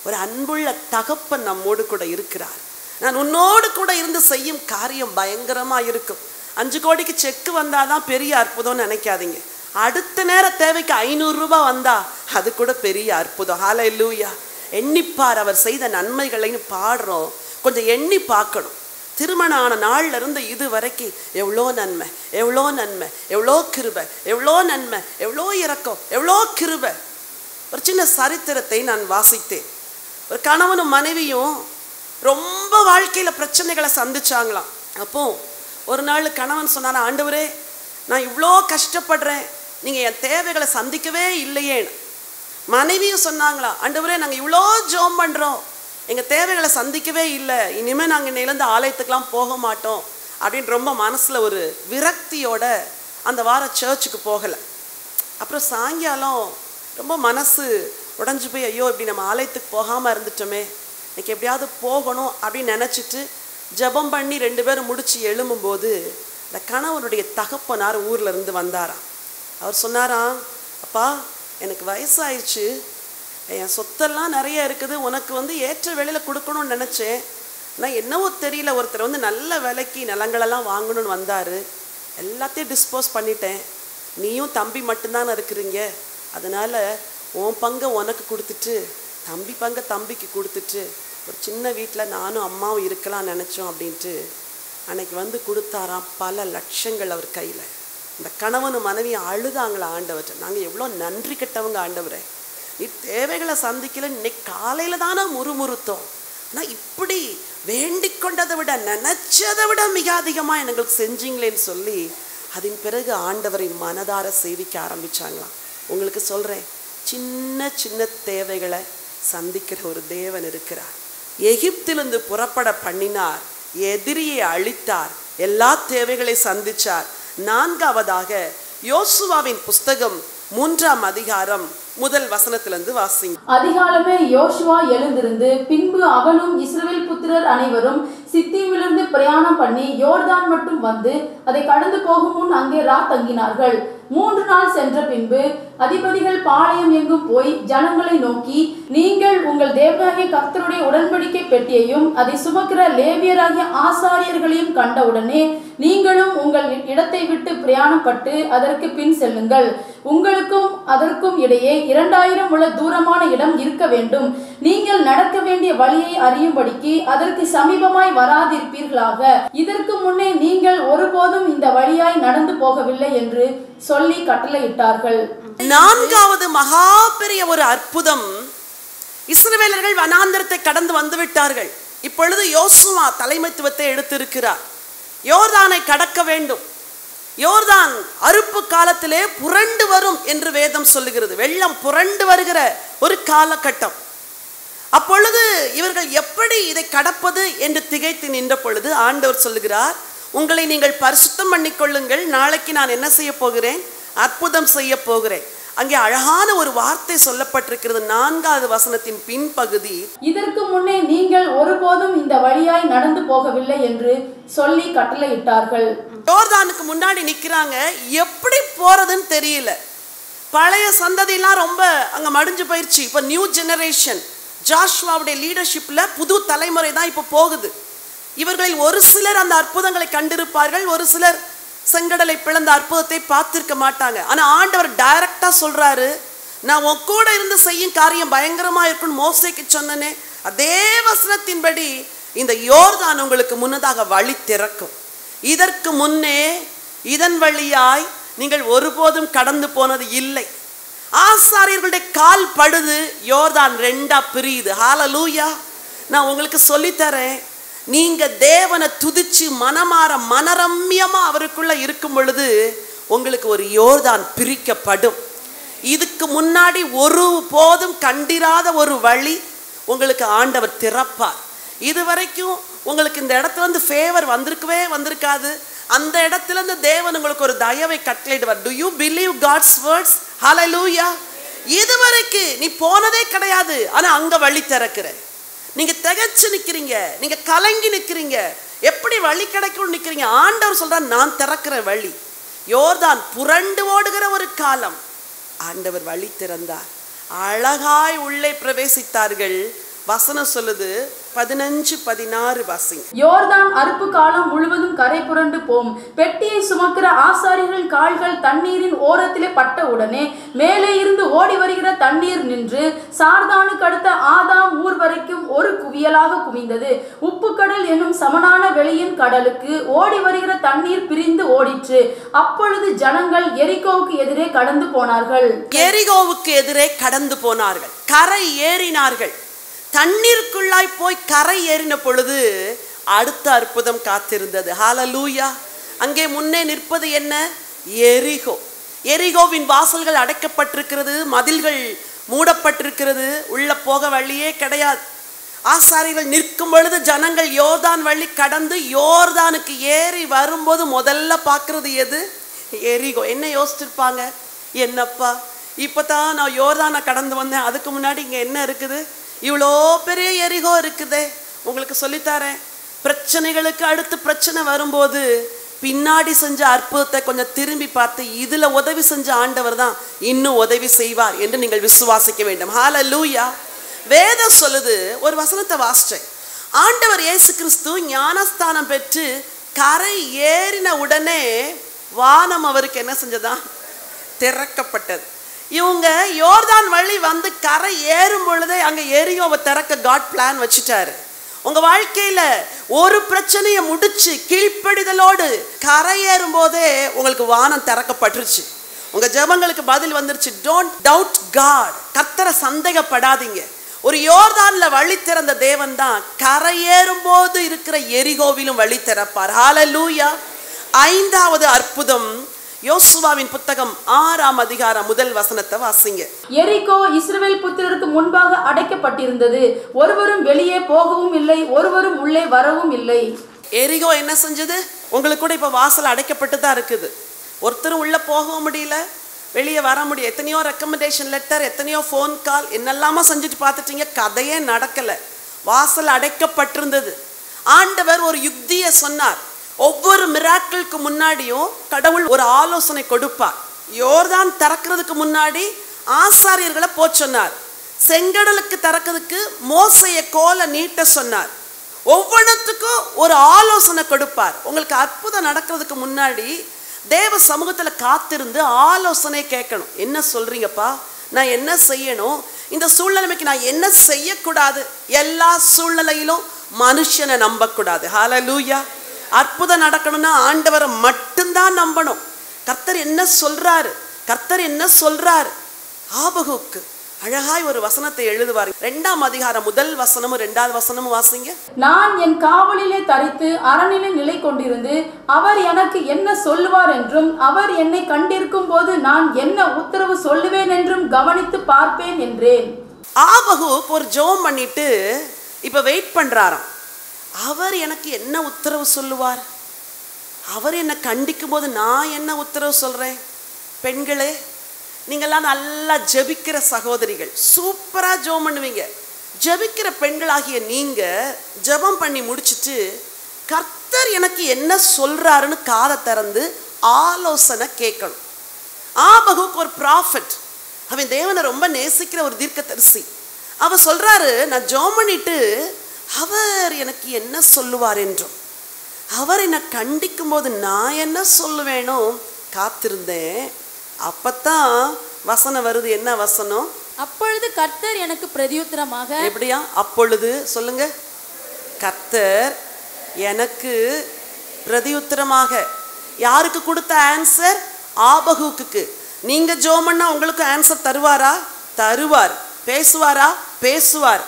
ஒரு அன்புள்ள தகப்பன் நம்மோடு கூட இருக்கிறார். நான் உன்னோடு கூட இருந்து செய்யும் காரியம் பயங்கரமாக இருக்கும். 5 கோடிக்கு செக்கு வந்தால் தான் பெரிய அற்புதம்னு நினைக்காதீங்க. அடுத்த நேர தேவைக்கு 500 ரூபாய் வந்தா அது கூட பெரிய அற்புதம். ஹல்லேலூயா. எண்ணிப்பார் அவர் செய்த நன்மைகளைன்னு பாடுறோம். கொஞ்சம் எண்ணி பார்க்கணும். திருமணம் ஆன நாள்ல இருந்து இது வரைக்கும் எவ்வளோ நன்மை, எவ்வளோ நன்மை, எவ்வளோ கிருபை, எவ்வளோ நன்மை, எவ்வளோ இரக்கம், எவ்வளோ கிருபை. ஒரு சின்ன சரித்திரத்தை நான் வாசித்தேன். ஒரு கணவனும் மனைவியும் ரொம்ப வாழ்க்கையில் பிரச்சனைகளை சந்திச்சாங்களாம். அப்போ ஒரு நாள் கணவன் சொன்னார், ஆண்டவரே நான் இவ்வளோ கஷ்டப்படுறேன், நீங்கள் என் தேவைகளை சந்திக்கவே இல்லையேன்னு. மனைவியும் சொன்னாங்களா, ஆண்டவரே நாங்கள் இவ்வளோ ஜெபம் பண்ணுறோம், எங்கள் தேவைகளை சந்திக்கவே இல்லை, இனிமேல் நாங்கள் இன்னையிலேருந்து ஆலயத்துக்கெலாம் போக மாட்டோம் அப்படின்னு ரொம்ப மனசில் ஒரு விரக்தியோட அந்த வாரம் சர்ச்சுக்கு போகலை. அப்புறம் சாயங்காலம் ரொம்ப மனசு உடஞ்சி போய், ஐயோ இப்படி நம்ம ஆலயத்துக்கு போகாமல் இருந்துட்டோமே, இன்னைக்கு எப்படியாவது போகணும் அப்படின்னு நினச்சிட்டு ஜெபம் பண்ணி 2 பேரும் முடிச்சு எழும்பும்போது இந்த கணவனுடைய தகப்பனார் ஊரில் இருந்து வந்தாராம். அவர் சொன்னாராம், அப்பா எனக்கு வயசாயிடுச்சு, என் சொத்தெல்லாம் நிறைய இருக்குது, உனக்கு ஏற்ற வேலையில் கொடுக்கணும்னு நினச்சேன், ஆனால் என்னவோ தெரியல, ஒருத்தர் நல்ல விலைக்கு நிலங்களெல்லாம் வாங்கணும்னு வந்தார், எல்லாத்தையும் டிஸ்போஸ் பண்ணிட்டேன், நீயும் தம்பி மட்டும்தான் இருக்கிறீங்க, அதனால் உன் பங்கை உனக்கு கொடுத்துட்டு தம்பி பங்கை தம்பிக்கு கொடுத்துட்டு ஒரு சின்ன வீட்டில் நானும் அம்மாவும் இருக்கலாம்னு நினச்சோம் அப்படின்ட்டு அன்னைக்கு கொடுத்தாராம் பல லட்சங்கள் அவர் கையில். இந்த கணவனும் மனைவியும் அழுதாங்களா ஆண்டவர்கிட்ட, நாங்கள் எவ்வளோ நன்றி கெட்டவங்க ஆண்டவரே, நீ தேவைகளை சந்திக்கல, இன்னைக்கு காலையில் தானே முறுமுறுத்தோம், ஆனால் இப்படி வேண்டிக் கொண்டதை விட நினச்சதை விட மிக அதிகமாக எங்களுக்கு செஞ்சீங்களேன்னு சொல்லி அதன் பிறகு ஆண்டவரை மனதார சேவிக்க ஆரம்பித்தாங்களாம். உங்களுக்கு சொல்கிறேன், சின்ன சின்ன தேவைகளை சந்திக்கிற ஒரு தேவன் இருக்கிறார். எகிப்திலிருந்து புறப்பட பண்ணினார், எதிரியை அழித்தார், எல்லா தேவைகளை சந்திச்சார். 4வதாக யோசுவாவின் புஸ்தகம் 3ஆம் அதிகாரம் 1 வசனத்திலிருந்து வாசிங்க. அதிகாலமே யோசுவா எழுந்திருந்து பின்பு அவனும் இஸ்ரவேல் புத்திரர் அனைவரும் சித்தீமிலிருந்து பிரயாணம் பண்ணி யோர்தான் மட்டும் வந்து அதை கடந்து போகும் முன் அங்கே தங்கினார்கள். 3 நாள் சென்ற பின்பு அதிபதிகள் பாளையம் எங்கும் போய் ஜனங்களை நோக்கி, நீங்கள் உங்கள் தேவனாகிய கர்த்தருடைய உடன்படிக்கை பெட்டியையும் அதை சுமக்கிற லேவியராகிய ஆசாரியர்களையும் கண்டவுடனே நீங்களும் உங்கள் இடத்தை விட்டு பிரயாணப்பட்டு அதற்கு பின் செல்லுங்கள். உங்களுக்கும் அதற்கும் இடையே 2000 முழ தூரமான இடம் இருக்க வேண்டும். நீங்கள் நடக்க வேண்டிய வழியை அறியும்படிக்கு அதற்கு சமீபமாய் வராதிருப்பீர்களாக. இதற்கு முன்னே நீங்கள் ஒருபோதும் இந்த வழியாய் நடந்து போகவில்லை என்று சொல்லி கட்டளையிட்டார்கள். 4வது மகா பெரிய ஒரு அற்புதம். இஸ்ரவேலர்கள் வனாந்தரத்தை கடந்து வந்து விட்டார்கள். இப்பொழுது யோசுவா தலைமைத்துவத்தை எடுத்திருக்கிறார். யோர்தானை கடக்க வேண்டும். யோர்தான் அறுப்பு காலத்திலே புரண்டு வரும் என்று வேதம் சொல்லுகிறது. வெள்ளம் புரண்டு வருகிற ஒரு காலகட்டம். அப்பொழுது இவர்கள் எப்படி இதை கடப்பது என்று திகைத்து நின்ற பொழுது ஆண்டவர் சொல்லுகிறார், உங்களை நீங்கள் பரிசுத்தம் பண்ணிக்கொள்ளுங்கள், நாளைக்கு நான் என்ன செய்ய போகிறேன், அற்புதம் செய்ய போகிறேன். அங்கே அழகான ஒரு வார்த்தை சொல்லப்பட்டிருக்கிறது. 4வது வசனத்தின் பின்பகுதி, இதற்கு முன்னே நீங்கள் ஒருபோதும் இந்த வழியாய் நடந்து போகவில்லை என்று சொல்லி கட்டளையிட்டார்கள். யோர்தானுக்கு முன்னாடி நிக்கிறாங்க, எப்படி போறதுன்னு தெரியல. பழைய சந்ததியெல்லாம் ரொம்ப அங்க மடிஞ்சு போயிடுச்சு. இப்ப நியூ ஜெனரேஷன் ஜாஷுவாவுடைய லீடர்ஷிப்ல புது தலைமுறை தான் இப்ப போகுது. இவர்களில் ஒரு சிலர் அந்த அற்புதங்களை கண்டிருப்பார்கள், ஒரு சிலர் செங்கடலை பிளந்த அற்புதத்தை பார்த்திருக்க மாட்டாங்க. ஆனா ஆண்டவர் டைரக்டா சொல்றாரு, நான் உன் கூட இருந்து செய்யும் காரியம் பயங்கரமா இருக்குன்னு மோசேக்கு சொன்னனே, அதே வசனத்தின்படி இந்த யோர்தான் உங்களுக்கு முன்னதாக வழி திறக்கும். இதற்கு முன்னே இதன் வழியாய் நீங்கள் ஒருபோதும் கடந்து போனது இல்லை. ஆசாரியர்களுடைய கால் படுது, யோர்தான் 2ஆ பிரியுது. ஹல்லேலூயா. நான் உங்களுக்கு சொல்லித்தரேன், நீங்க தேவனை துதிச்சு மனமாற மனரம்யமா அவருக்குள்ள இருக்கும் பொழுது உங்களுக்கு ஒரு யோர்தான் பிரிக்கப்படும். இதுக்கு முன்னாடி ஒருபோதும் கண்டிராத ஒரு வழி உங்களுக்கு ஆண்டவர் திறப்பார். இதுவரைக்கும் உங்களுக்கு இந்த இடத்துல ஃபேவர் வந்திருக்காது. அந்த இடத்துல இருந்து தேவன் உங்களுக்கு ஒரு தயவை கட்டளையிடுவார். Do you believe God's words? Hallelujah. இதுவரைக்கும் நீ போனதே கிடையாது, ஆனா அங்க வழி திறக்கிற. நீங்க திகைச்சு நிக்கிறீங்க, நீங்க கலங்கி நிக்கிறீங்க, எப்படி வழி கிடைக்கும் நிக்கிறீங்க. ஆண்டவர் சொல்றார், நான் திறக்கிற வழி. யோர்தான் புரண்டு ஓடுகிற ஒரு காலம், ஆண்டவர் வழி திறந்தார். அழகாய் உள்ளே பிரவேசித்தார்கள். வசனம் சொல்லுது, 15-16 வாசிங்க. யோர்தான் அறுப்பு காலம் முழுவதும் கரை புரண்டு போம். பெட்டியை சுமக்கிற ஆசாரிகளின் கால்கள் தண்ணீரின் ஓரத்திலே பட்ட உடனே மேலே இருந்து ஓடி வருகிற தண்ணீர் நின்று சார்தானுக்கு அடுத்த ஆதாம் ஊர் வரைக்கும் ஒரு குவியலாக குவிந்தது. உப்பு கடல் என்னும் சமனான வெளியின் கடலுக்கு ஓடி வருகிற தண்ணீர் பிரிந்து ஓடிற்று. அப்பொழுது ஜனங்கள் எரிகோவுக்கு எதிரே கடந்து போனார்கள். எரிகோவுக்கு எதிரே கடந்து போனார்கள், கரை ஏறினார்கள். தண்ணீருக்குள்ளாய் போய் கரை ஏறின பொழுது அடுத்த அற்புதம் காத்திருந்தது. ஹalleluya. அங்கே முன்னே நிற்பது என்ன? எரிகோ. எரிகோவின் வாசல்கள் அடைக்கப்பட்டிருக்கிறது, மதில்கள் மூடப்பட்டிருக்கிறது, உள்ள போக வழியே கிடையாது. ஆசாரிகள் நிற்கும் பொழுது ஜனங்கள் யோர்தான் வழி கடந்து யோர்தானுக்கு ஏறி வரும்போது முதல்ல பார்க்கறது எது? எரிகோ. என்ன யோசிச்சிருப்பாங்க? என்னப்பா இப்பதான் நான் யோர்தானை கடந்து வந்தேன், அதுக்கு முன்னாடி இங்க என்ன இருக்குது? இவ்வளோ பெரிய எரிகோ இருக்குதே. உங்களுக்கு சொல்லித்தரேன், பிரச்சனைகளுக்கு அடுத்து பிரச்சனை வரும்போது பின்னாடி செஞ்ச அற்புதத்தை கொஞ்சம் திரும்பி பார்த்து இதுல உதவி செஞ்ச ஆண்டவர் தான் இன்னும் உதவி செய்வார் என்று நீங்கள் விசுவாசிக்க வேண்டும். ஹalleluya. வேதம் சொல்லுது, ஒரு வசனத்தை வாசிச்சேன். ஆண்டவர் இயேசு கிறிஸ்து ஞானஸ்தானம் பெற்று கரை ஏறின உடனே வானம் அவருக்கு என்ன செஞ்சதா? திறக்கப்பட்டது. இவங்க யோர்தான் வழி வந்து கரை ஏறும் பொழுதே அங்க எரிகோவை திறக்க காட் பிளான் வச்சுட்டாரு. உங்க வாழ்க்கையில ஒரு பிரச்சனையை முடிச்சு கீழ்ப்படிதலோடு கரை ஏறும் போதே உங்களுக்கு வானம் திறக்கப்பட்டுருச்சு. உங்க ஜெபங்களுக்கு பதில் வந்துருச்சு. Don't doubt God. கர்த்தரை சந்தேகப்படாதீங்க. ஒரு யோர்தான்ல வழி திறந்த தேவன் தான் கரை ஏறும் போது இருக்கிற எரிகோவிலும் வழி திறப்பார். ஹalleluya. 5வது அற்புதம் யோசுவாவின் புத்தகம் 6ஆம் அதிகாரம் 1 வசனத்தை வாசிங்க. எரிகோ இஸ்ரவேல் புத்திரருக்கு முன்பாக அடைக்கப்பட்டிருந்தது. ஒருவரும் வெளியே போகவும் இல்லை, ஒருவரும் உள்ளே வரவும் இல்லை. எரிகோ என்ன செஞ்சது? உங்களுக்கு கூட இப்ப வாசல் அடைக்கப்பட்டு தான் இருக்குது. ஒருத்தரும் உள்ள போகவும் முடியல, வெளியே வர முடியும். எத்தனையோ ரெக்கமெண்டேஷன் லெட்டர், எத்தனையோ ஃபோன் கால், என்னெல்லாமோ செஞ்சுட்டு பார்த்துட்டீங்க, கதையே நடக்கல. வாசல் அடைக்கப்பட்டிருந்தது. ஆண்டவர் ஒரு யுக்தியை சொன்னார். ஒவ்வொரு மிராக்கிளுக்கு முன்னாடியும் கடவுள் ஒரு ஆலோசனை கொடுப்பார். யோர்தான் திறக்கிறதுக்கு முன்னாடி ஆசாரியர்களை போக சொன்னார். செங்கடலுக்கு திறக்கிறதுக்கு மோசையை கோலை நீட்ட சொன்னார். ஒவ்வொன்றுத்துக்கும் ஒரு ஆலோசனை கொடுப்பார். உங்களுக்கு அற்புதம் நடக்கிறதுக்கு முன்னாடி தேவ சமூகத்துல காத்திருந்து ஆலோசனை கேட்கணும். என்ன சொல்றீங்கப்பா? நான் என்ன செய்யணும்? இந்த சூழ்நிலைக்கு நான் என்ன செய்யக்கூடாது? எல்லா சூழ்நிலையிலும் மனுஷனை நம்பக்கூடாது. ஹalleluya. அற்புதம் நடக்கணும்னா ஆண்டவரை மட்டும்தான் நம்பணும். கர்த்தர் என்ன சொல்றாரு? கர்த்தர் என்ன சொல்றாரு? ஆபகுக்கு அழகாய் ஒரு வசனத்தை எழுதுவார். 2ஆம் அதிகாரம் 1 வசனமும் 2வது வசனமும் வாசிங்க. நான் என் காவலிலே தரித்து அரணிலே நிலை கொண்டிருந்து அவர் எனக்கு என்ன சொல்லுவார் என்றும் அவர் என்னை கண்டிருக்கும் போது நான் என்ன உத்தரவு சொல்லுவேன் என்றும் கவனித்து பார்ப்பேன் என்றேன். ஆபகுக் ஒரு ஜெபம் பண்ணிட்டு இப்ப வெயிட் பண்றாராம். அவர் எனக்கு என்ன உத்தரவு சொல்லுவார்? அவர் என்னை கண்டிக்கும் போது நான் என்ன உத்தரவு சொல்றேன்? பெண்களே, நீங்கள்லாம் நல்லா ஜெபிக்கிற சகோதரிகள், சூப்பரா ஜெபம் பண்ணுவீங்க. ஜெபிக்கிற பெண்களாகிய நீங்க ஜெபம் பண்ணி முடிச்சுட்டு கர்த்தர் எனக்கு என்ன சொல்றாருன்னு காதை திறந்து ஆலோசனை கேட்கணும். ஆபகுக் ஒரு ப்ராஃபட். அவன் தேவனை ரொம்ப நேசிக்கிற ஒரு தீர்க்கதரிசி. அவன் சொல்றாரு, நான் ஜெபம் பண்ணிட்டு அவர் எனக்கு என்ன சொல்லுவார் என்றும் அவர் என்னை கண்டிக்கும் போது நான் என்ன சொல்லுவேனோ காத்திருந்தேன். அப்பத்தான் வசனம் வருது. என்ன வசனம்? அப்பொழுது கர்த்தர் எனக்கு பிரதியுத்தரமாக. எப்படியா? அப்பொழுது சொல்லுங்க. கர்த்தர் எனக்கு பிரதியுத்தரமாக. யாருக்கு கொடுத்த ஆன்சர்? ஆபகுக்கு. நீங்க ஜெபம் பண்ணா உங்களுக்கு ஆன்சர் தருவாரா? தருவார். பேசுவாரா? பேசுவார்.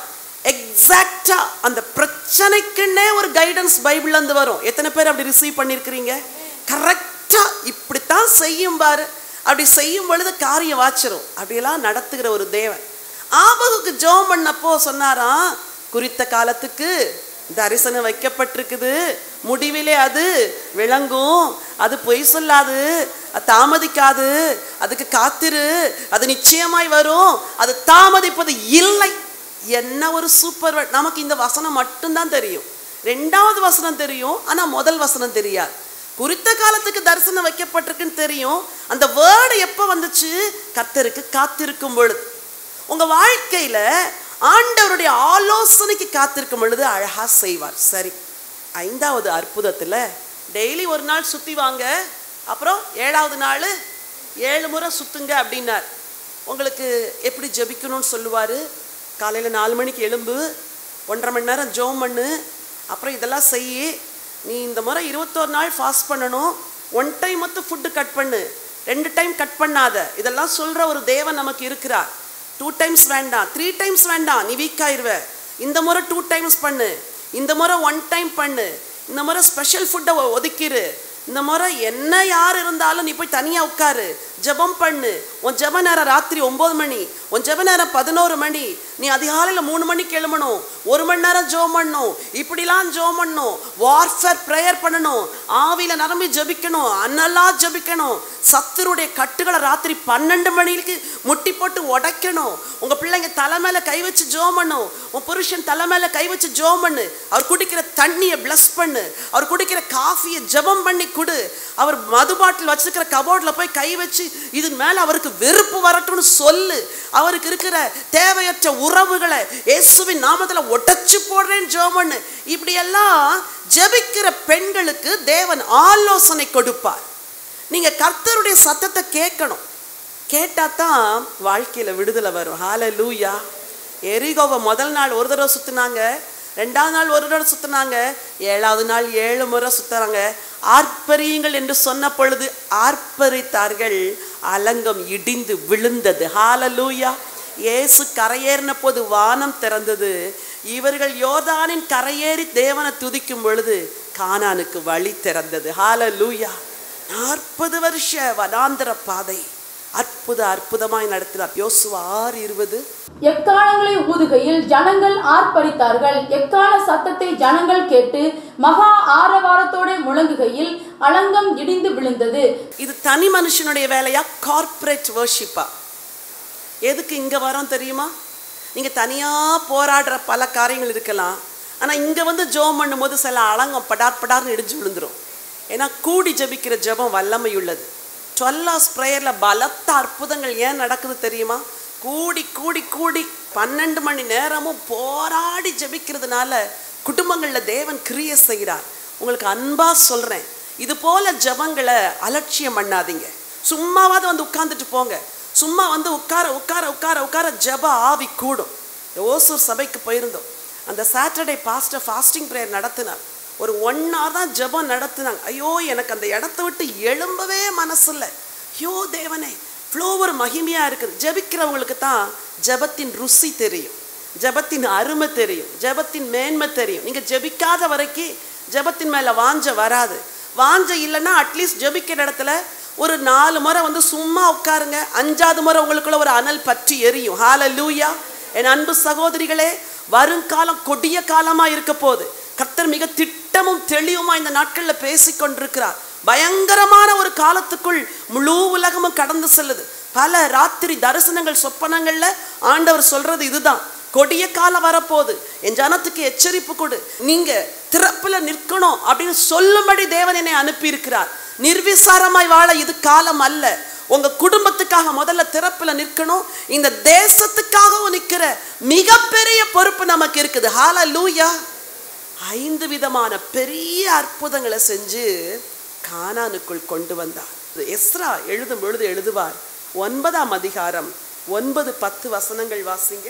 எக்ஸாக்டா அந்த பிரச்சனைக்குன்னே ஒரு கைடன்ஸ் பைபிள்ல இருந்து வரும். எத்தனை பேர் அப்படி ரிசீவ் பண்ணிருக்கிறீங்க? கரெக்டா இப்படித்தான் செய்யும் பாரு, அப்படி செய்யும் பொழுது காரியம் வாச்சிரும். அப்படியெல்லாம் நடத்துகிற ஒரு தேவன். ஆபகுக்கு ஜெபம் பண்ணப்போ சொன்னாராம், குறித்த காலத்துக்கு தரிசனம் வைக்கப்பட்டிருக்குது, முடிவிலே அது விளங்கும், அது பொய் சொல்லாது, அது தாமதிக்காது, அதுக்கு காத்திரு, அது நிச்சயமாய் வரும், அது தாமதிப்பது இல்லை. என்ன ஒரு சூப்பர் வேர்ட். நமக்கு இந்த வசனம் மட்டும்தான் தெரியும், 2வது வசனம் தெரியும், ஆனா முதல் வசனம் தெரியாது. குறித்த காலத்துக்கு தரிசனம் வைக்கப்பட்டிருக்குன்னு தெரியும். அந்த வேர்டு எப்போ வந்துச்சு? கர்த்தருக்கு காத்திருக்கும் பொழுது. உங்க வாழ்க்கையில ஆண்டவருடைய ஆலோசனைக்கு காத்திருக்கும் பொழுது அழகா செய்வார். சரி, 5வது அற்புதத்துல டெய்லி ஒரு நாள் சுத்தி வாங்க, அப்புறம் 7வது நாள் 7 முறை சுத்துங்க அப்படின்னார். உங்களுக்கு எப்படி ஜெபிக்கணும்னு சொல்லுவார். காலையில் 4 மணிக்கு எழும்பு, 1.5 மணி நேரம் ஜெபம் பண்ணு, அப்புறம் இதெல்லாம் செய்யி. நீ இந்த முறை 21 நாள் ஃபாஸ்ட் பண்ணணும். 1 டைம் மட்டும் ஃபுட்டு கட் பண்ணு, 2 டைம் கட் பண்ணாத. இதெல்லாம் சொல்கிற ஒரு தேவன் நமக்கு இருக்கிறார். 2 டைம்ஸ் வேண்டாம், 3 டைம்ஸ் வேண்டாம், நீ வீக் ஆயிடுவ. இந்த முறை 2 டைம்ஸ் பண்ணு, இந்த முறை 1 டைம் பண்ணு, இந்த முறை ஸ்பெஷல் ஃபுட்டை ஒதுக்கிடு, இந்த முறை என்ன யார் இருந்தாலும் நீ போய் தனியாக உட்காரு, ஜெபம் பண்ணு. உன் ஜெப நேரம் ராத்திரி 9 மணி, உன் ஜெப நேரம் 11 மணி, நீ அதிகாலையில் 3 மணிக்கு எழுமணும், 1 மணி நேரம் ஜெபம் பண்ணணும், இப்படிலாம் ஜெபம் பண்ணணும், வார்ஃபேர் ப்ரேயர் பண்ணணும், ஆவியில் நிரம்பி ஜெபிக்கணும், அன்னெல்லாம் ஜெபிக்கணும், சத்துருடைய கட்டுகளை ராத்திரி 12 மணிக்கு முட்டி போட்டு உடைக்கணும். உங்கள் பிள்ளைங்க தலை மேலே கை வச்சு ஜெபம் பண்ணும், உன் புருஷன் தலை மேலே கை வச்சு ஜெபம் பண்ணு, அவர் குடிக்கிற தண்ணியை பிளஸ் பண்ணு, அவர் குடிக்கிற காஃபியை ஜெபம் பண்ணி கொடு, அவர் மது பாட்டில் வச்சிருக்கிற கபோர்டில் போய் கை வச்சு இது மேலே அவருக்கு வெறுப்பு வரட்டும்னு சொல்லு. அவருக்கு இருக்கிற தேவையற்ற உறவுகளை இயேசுவின் நாமத்தில் உடைச்சு போடுறேன்னு ஜெபம் பண்ணு. இப்படியெல்லாம் ஜெபிக்கிற பெண்களுக்கு தேவன் ஆலோசனை கொடுப்பார். நீங்கள் கர்த்தருடைய சத்தத்தை கேட்கணும். கேட்டால் தான் வாழ்க்கையில் விடுதலை வரும். ஹல்லேலூயா. எரிகோவை முதல் நாள் ஒரு தடவை சுற்றினாங்க, 2வது நாள் ஒரு தடவை சுற்றினாங்க, 7வது நாள் 7 முறை சுற்றுறாங்க. ஆர்ப்பரியுங்கள் என்று சொன்ன பொழுது ஆர்ப்பரித்தார்கள், அலங்கம் இடிந்து விழுந்தது. ஹல்லேலூயா. இயேசு கரையேறின போது வானம் திறந்தது. இவர்கள் யோர்தானின் கரையேறி தேவனை துதிக்கும் பொழுது கானானுக்கு வழி திறந்தது. ஹல்லேலூயா. 40 வருஷ வனாந்தர பாதை அற்புதமாய் நடத்தினார். யோசுவா 6:20. எக்காலங்களை ஊதுகையில் ஜனங்கள் ஆர்ப்பரித்தார்கள். எக்கால சத்தத்தை ஜனங்கள் கேட்டு மகா ஆரவாரத்தோட முழங்குகையில் அலங்கம் இடிந்து விழுந்தது. இது தனி மனுஷனுடைய வேலையா, கார்ப்பரேட் வர்ஷிப்பா? எதுக்கு இங்க வரோம் தெரியுமா? நீங்க தனியா போராடுற பல காரியங்கள் இருக்கலாம், ஆனா இங்க வந்து ஜெபம் பண்ணும்போது சில அலங்கம் படார்னு இடிஞ்சு விழுந்துரும். ஏன்னா கூடி ஜெபிக்கிற ஜெபம் வல்லமை உள்ளது. 12 hours ப்ரேயரில் பலத்த அற்புதங்கள் ஏன் நடக்குது தெரியுமா? கூடி 12 மணி நேரமும் போராடி ஜெபிக்கிறதுனால குடும்பங்களில் தேவன் கிரியை செய்கிறார். உங்களுக்கு அன்பாக சொல்கிறேன், இது போல் ஜெபங்களை அலட்சியம் பண்ணாதீங்க. சும்மாவாவது வந்து உட்காந்துட்டு போங்க. சும்மா வந்து உட்கார ஜெப ஆவி கூடும். ஓசூர் சபைக்கு போயிருந்தோம். அந்த சாட்டர்டே பாஸ்டர் ஃபாஸ்டிங் ப்ரேயர் நடத்தினார். ஒரு 1 hour தான் ஜெபம் நடத்தினாங்க. ஐயோ, எனக்கு அந்த இடத்த விட்டு எழும்பவே மனசு இல்லை. ஐயோ தேவனே, இவ்வளோ ஒரு மகிமையாக இருக்குது. ஜெபிக்கிறவங்களுக்கு தான் ஜெபத்தின் ருசி தெரியும், ஜெபத்தின் அருமை தெரியும், ஜெபத்தின் மேன்மை தெரியும். நீங்கள் ஜெபிக்காத வரைக்கும் ஜெபத்தின் மேலே வாஞ்ச வராது. வாஞ்ச இல்லைன்னா அட்லீஸ்ட் ஜெபிக்கிற இடத்துல ஒரு 4 முறை வந்து சும்மா உட்காருங்க. 5வது முறை உங்களுக்குள்ள ஒரு அனல் பற்றி எரியும். ஹல்லேலூயா. என் அன்பு சகோதரிகளே, வருங்காலம் கொடிய காலமாக இருக்க போகுது. கர்த்தர் மிக திட்டமும் தெளிவுமா இந்த நாட்களில் பேசிக்கொண்டிருக்கிறார். பயங்கரமான ஒரு காலத்துக்குள் முழு உலகமும் கடந்து செல்லுது. பல ராத்திரி தரிசனங்கள் சொப்பனங்கள்ல ஆண்டவர் சொல்றது இதுதான், கொடிய காலம் வரப்போகுது, என் ஜனத்துக்கு எச்சரிப்பு கொடு, நீங்க திறப்புல நிற்கணும் அப்படின்னு சொல்லும்படி தேவன் என்னை அனுப்பி இருக்கிறார். நிர்விசாரமாய் வாழ இது காலம் அல்ல. உங்க குடும்பத்துக்காக முதல்ல திறப்புல நிற்கணும். இந்த தேசத்துக்காகவும் நிற்கிற மிகப்பெரிய பொறுப்பு நமக்கு இருக்குது. ஹல்லேலூயா. 5 விதமான பெரிய அற்புதங்களை செஞ்சு கானானுக்குள் கொண்டு வந்தார். எஸ்ரா எழுதும் பொழுது எழுதுவார், 9ஆம் அதிகாரம் 9-10 வசனங்கள் வாசிங்க.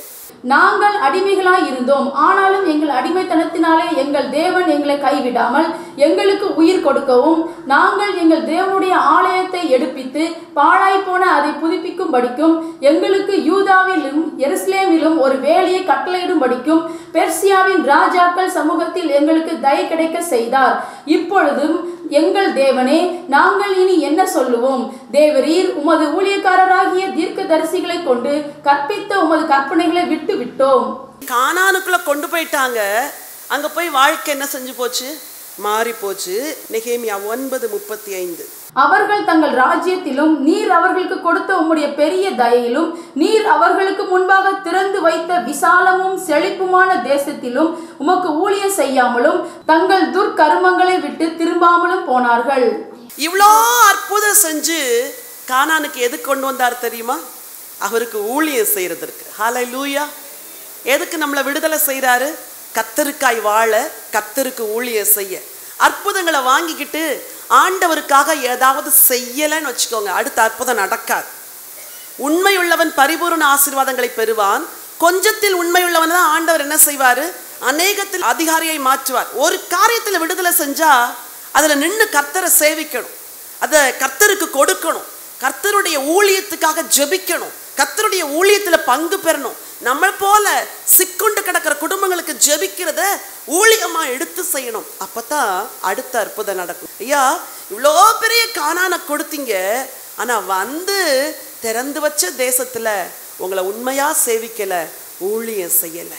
நாங்கள் அடிமைகளாய் இருந்தோம், ஆனாலும் எங்கள் அடிமைத்தனத்தினாலே எங்கள் தேவன் எங்களை கைவிடாமல் எங்களுக்கு உயிர் கொடுக்கவும், நாங்கள் எங்கள் தேவனுடைய ஆலயத்தை எடுப்பித்து பாழாய் போன அதை புதுப்பிக்கும் படிக்கும், எங்களுக்கு யூதாவிலும் எருசலேமிலும் ஒரு வேலையை கட்டளையிடும் படிக்கும் பெர்சியாவின் ராஜாக்கள் சமூகத்தில் எங்களுக்கு தயை கிடைக்க செய்தார். இப்பொழுதும் எங்கள் தேவனே, நாங்கள் இனி என்ன சொல்லுவோம்? தேவரீர் உமது ஊழியக்காரராகிய தீர்க்கதரிசிகளை கொண்டு கற்பித்த உமது கற்பனைகளை விட்டு விட்டோம். கானானுக்குள்ள கொண்டு போயிட்டாங்க. அங்க போய் வாழ்க்கை என்ன செஞ்சு போச்சு? மாறி போச்சு. நெகேமியா 9:35. அவர்கள் தங்கள் ராஜ்யத்திலும் நீர் அவர்களுக்கு கொடுத்த உம்முடைய பெரிய தயையிலும் நீர் அவர்களுக்கு முன்பாக திறந்து வைத்த விசாலமும் செழிப்புமான தேசத்திலும் உமக்கு ஊழியம் செய்யாமலும் தங்கள் துர்க்கர்மங்களை விட்டு திரும்பாமலும் போனார்கள். இவ்வளோ அற்புதம் செஞ்சு கானானுக்கு எது கொண்டு வந்தார் தெரியுமா? அவருக்கு ஊழியம் செய்யறதற்கு. ஹல்லேலூயா. எதுக்கு நம்மளை விடுதலை செய்கிறாரு? கர்த்தருக்காய் வாழ, கர்த்தருக்கு ஊழியம் செய்ய. அற்புதங்களை வாங்கிக்கிட்டு ஆண்டவருக்காக ஏதாவது செய்யலைன்னு வச்சுக்கோங்க, அடுத்த அற்புதம் நடக்காது. உண்மையுள்ளவன் பரிபூர்ண ஆசீர்வாதங்களை பெறுவான். கொஞ்சத்தில் உண்மையுள்ளவன் தான் ஆண்டவர் என்ன செய்வார்? அநேகத்தில் அதிகாரியை மாற்றுவார். ஒரு காரியத்தில் விடுதலை செஞ்சா அதில் நின்று கர்த்தரை சேவிக்கணும், அதை கர்த்தருக்கு கொடுக்கணும், கர்த்தருடைய ஊழியத்துக்காக ஜெபிக்கணும், கர்த்தருடைய ஊழியத்தில் பங்கு பெறணும். நம்ம போல சிக்குண்டு கிடக்கிற குடும்பங்களுக்கு ஜெபிக்கிறத ஊழியமா எடுத்து செய்யணும். அப்பதான் அடுத்த அற்புதம் நடக்கும். ஐயா, இவ்வளோ பெரிய கானானை கொடுத்தீங்க, ஆனா வந்து திறந்து வச்ச தேசத்துல உங்களை உண்மையா சேவிக்கல, ஊழியம் செய்யல.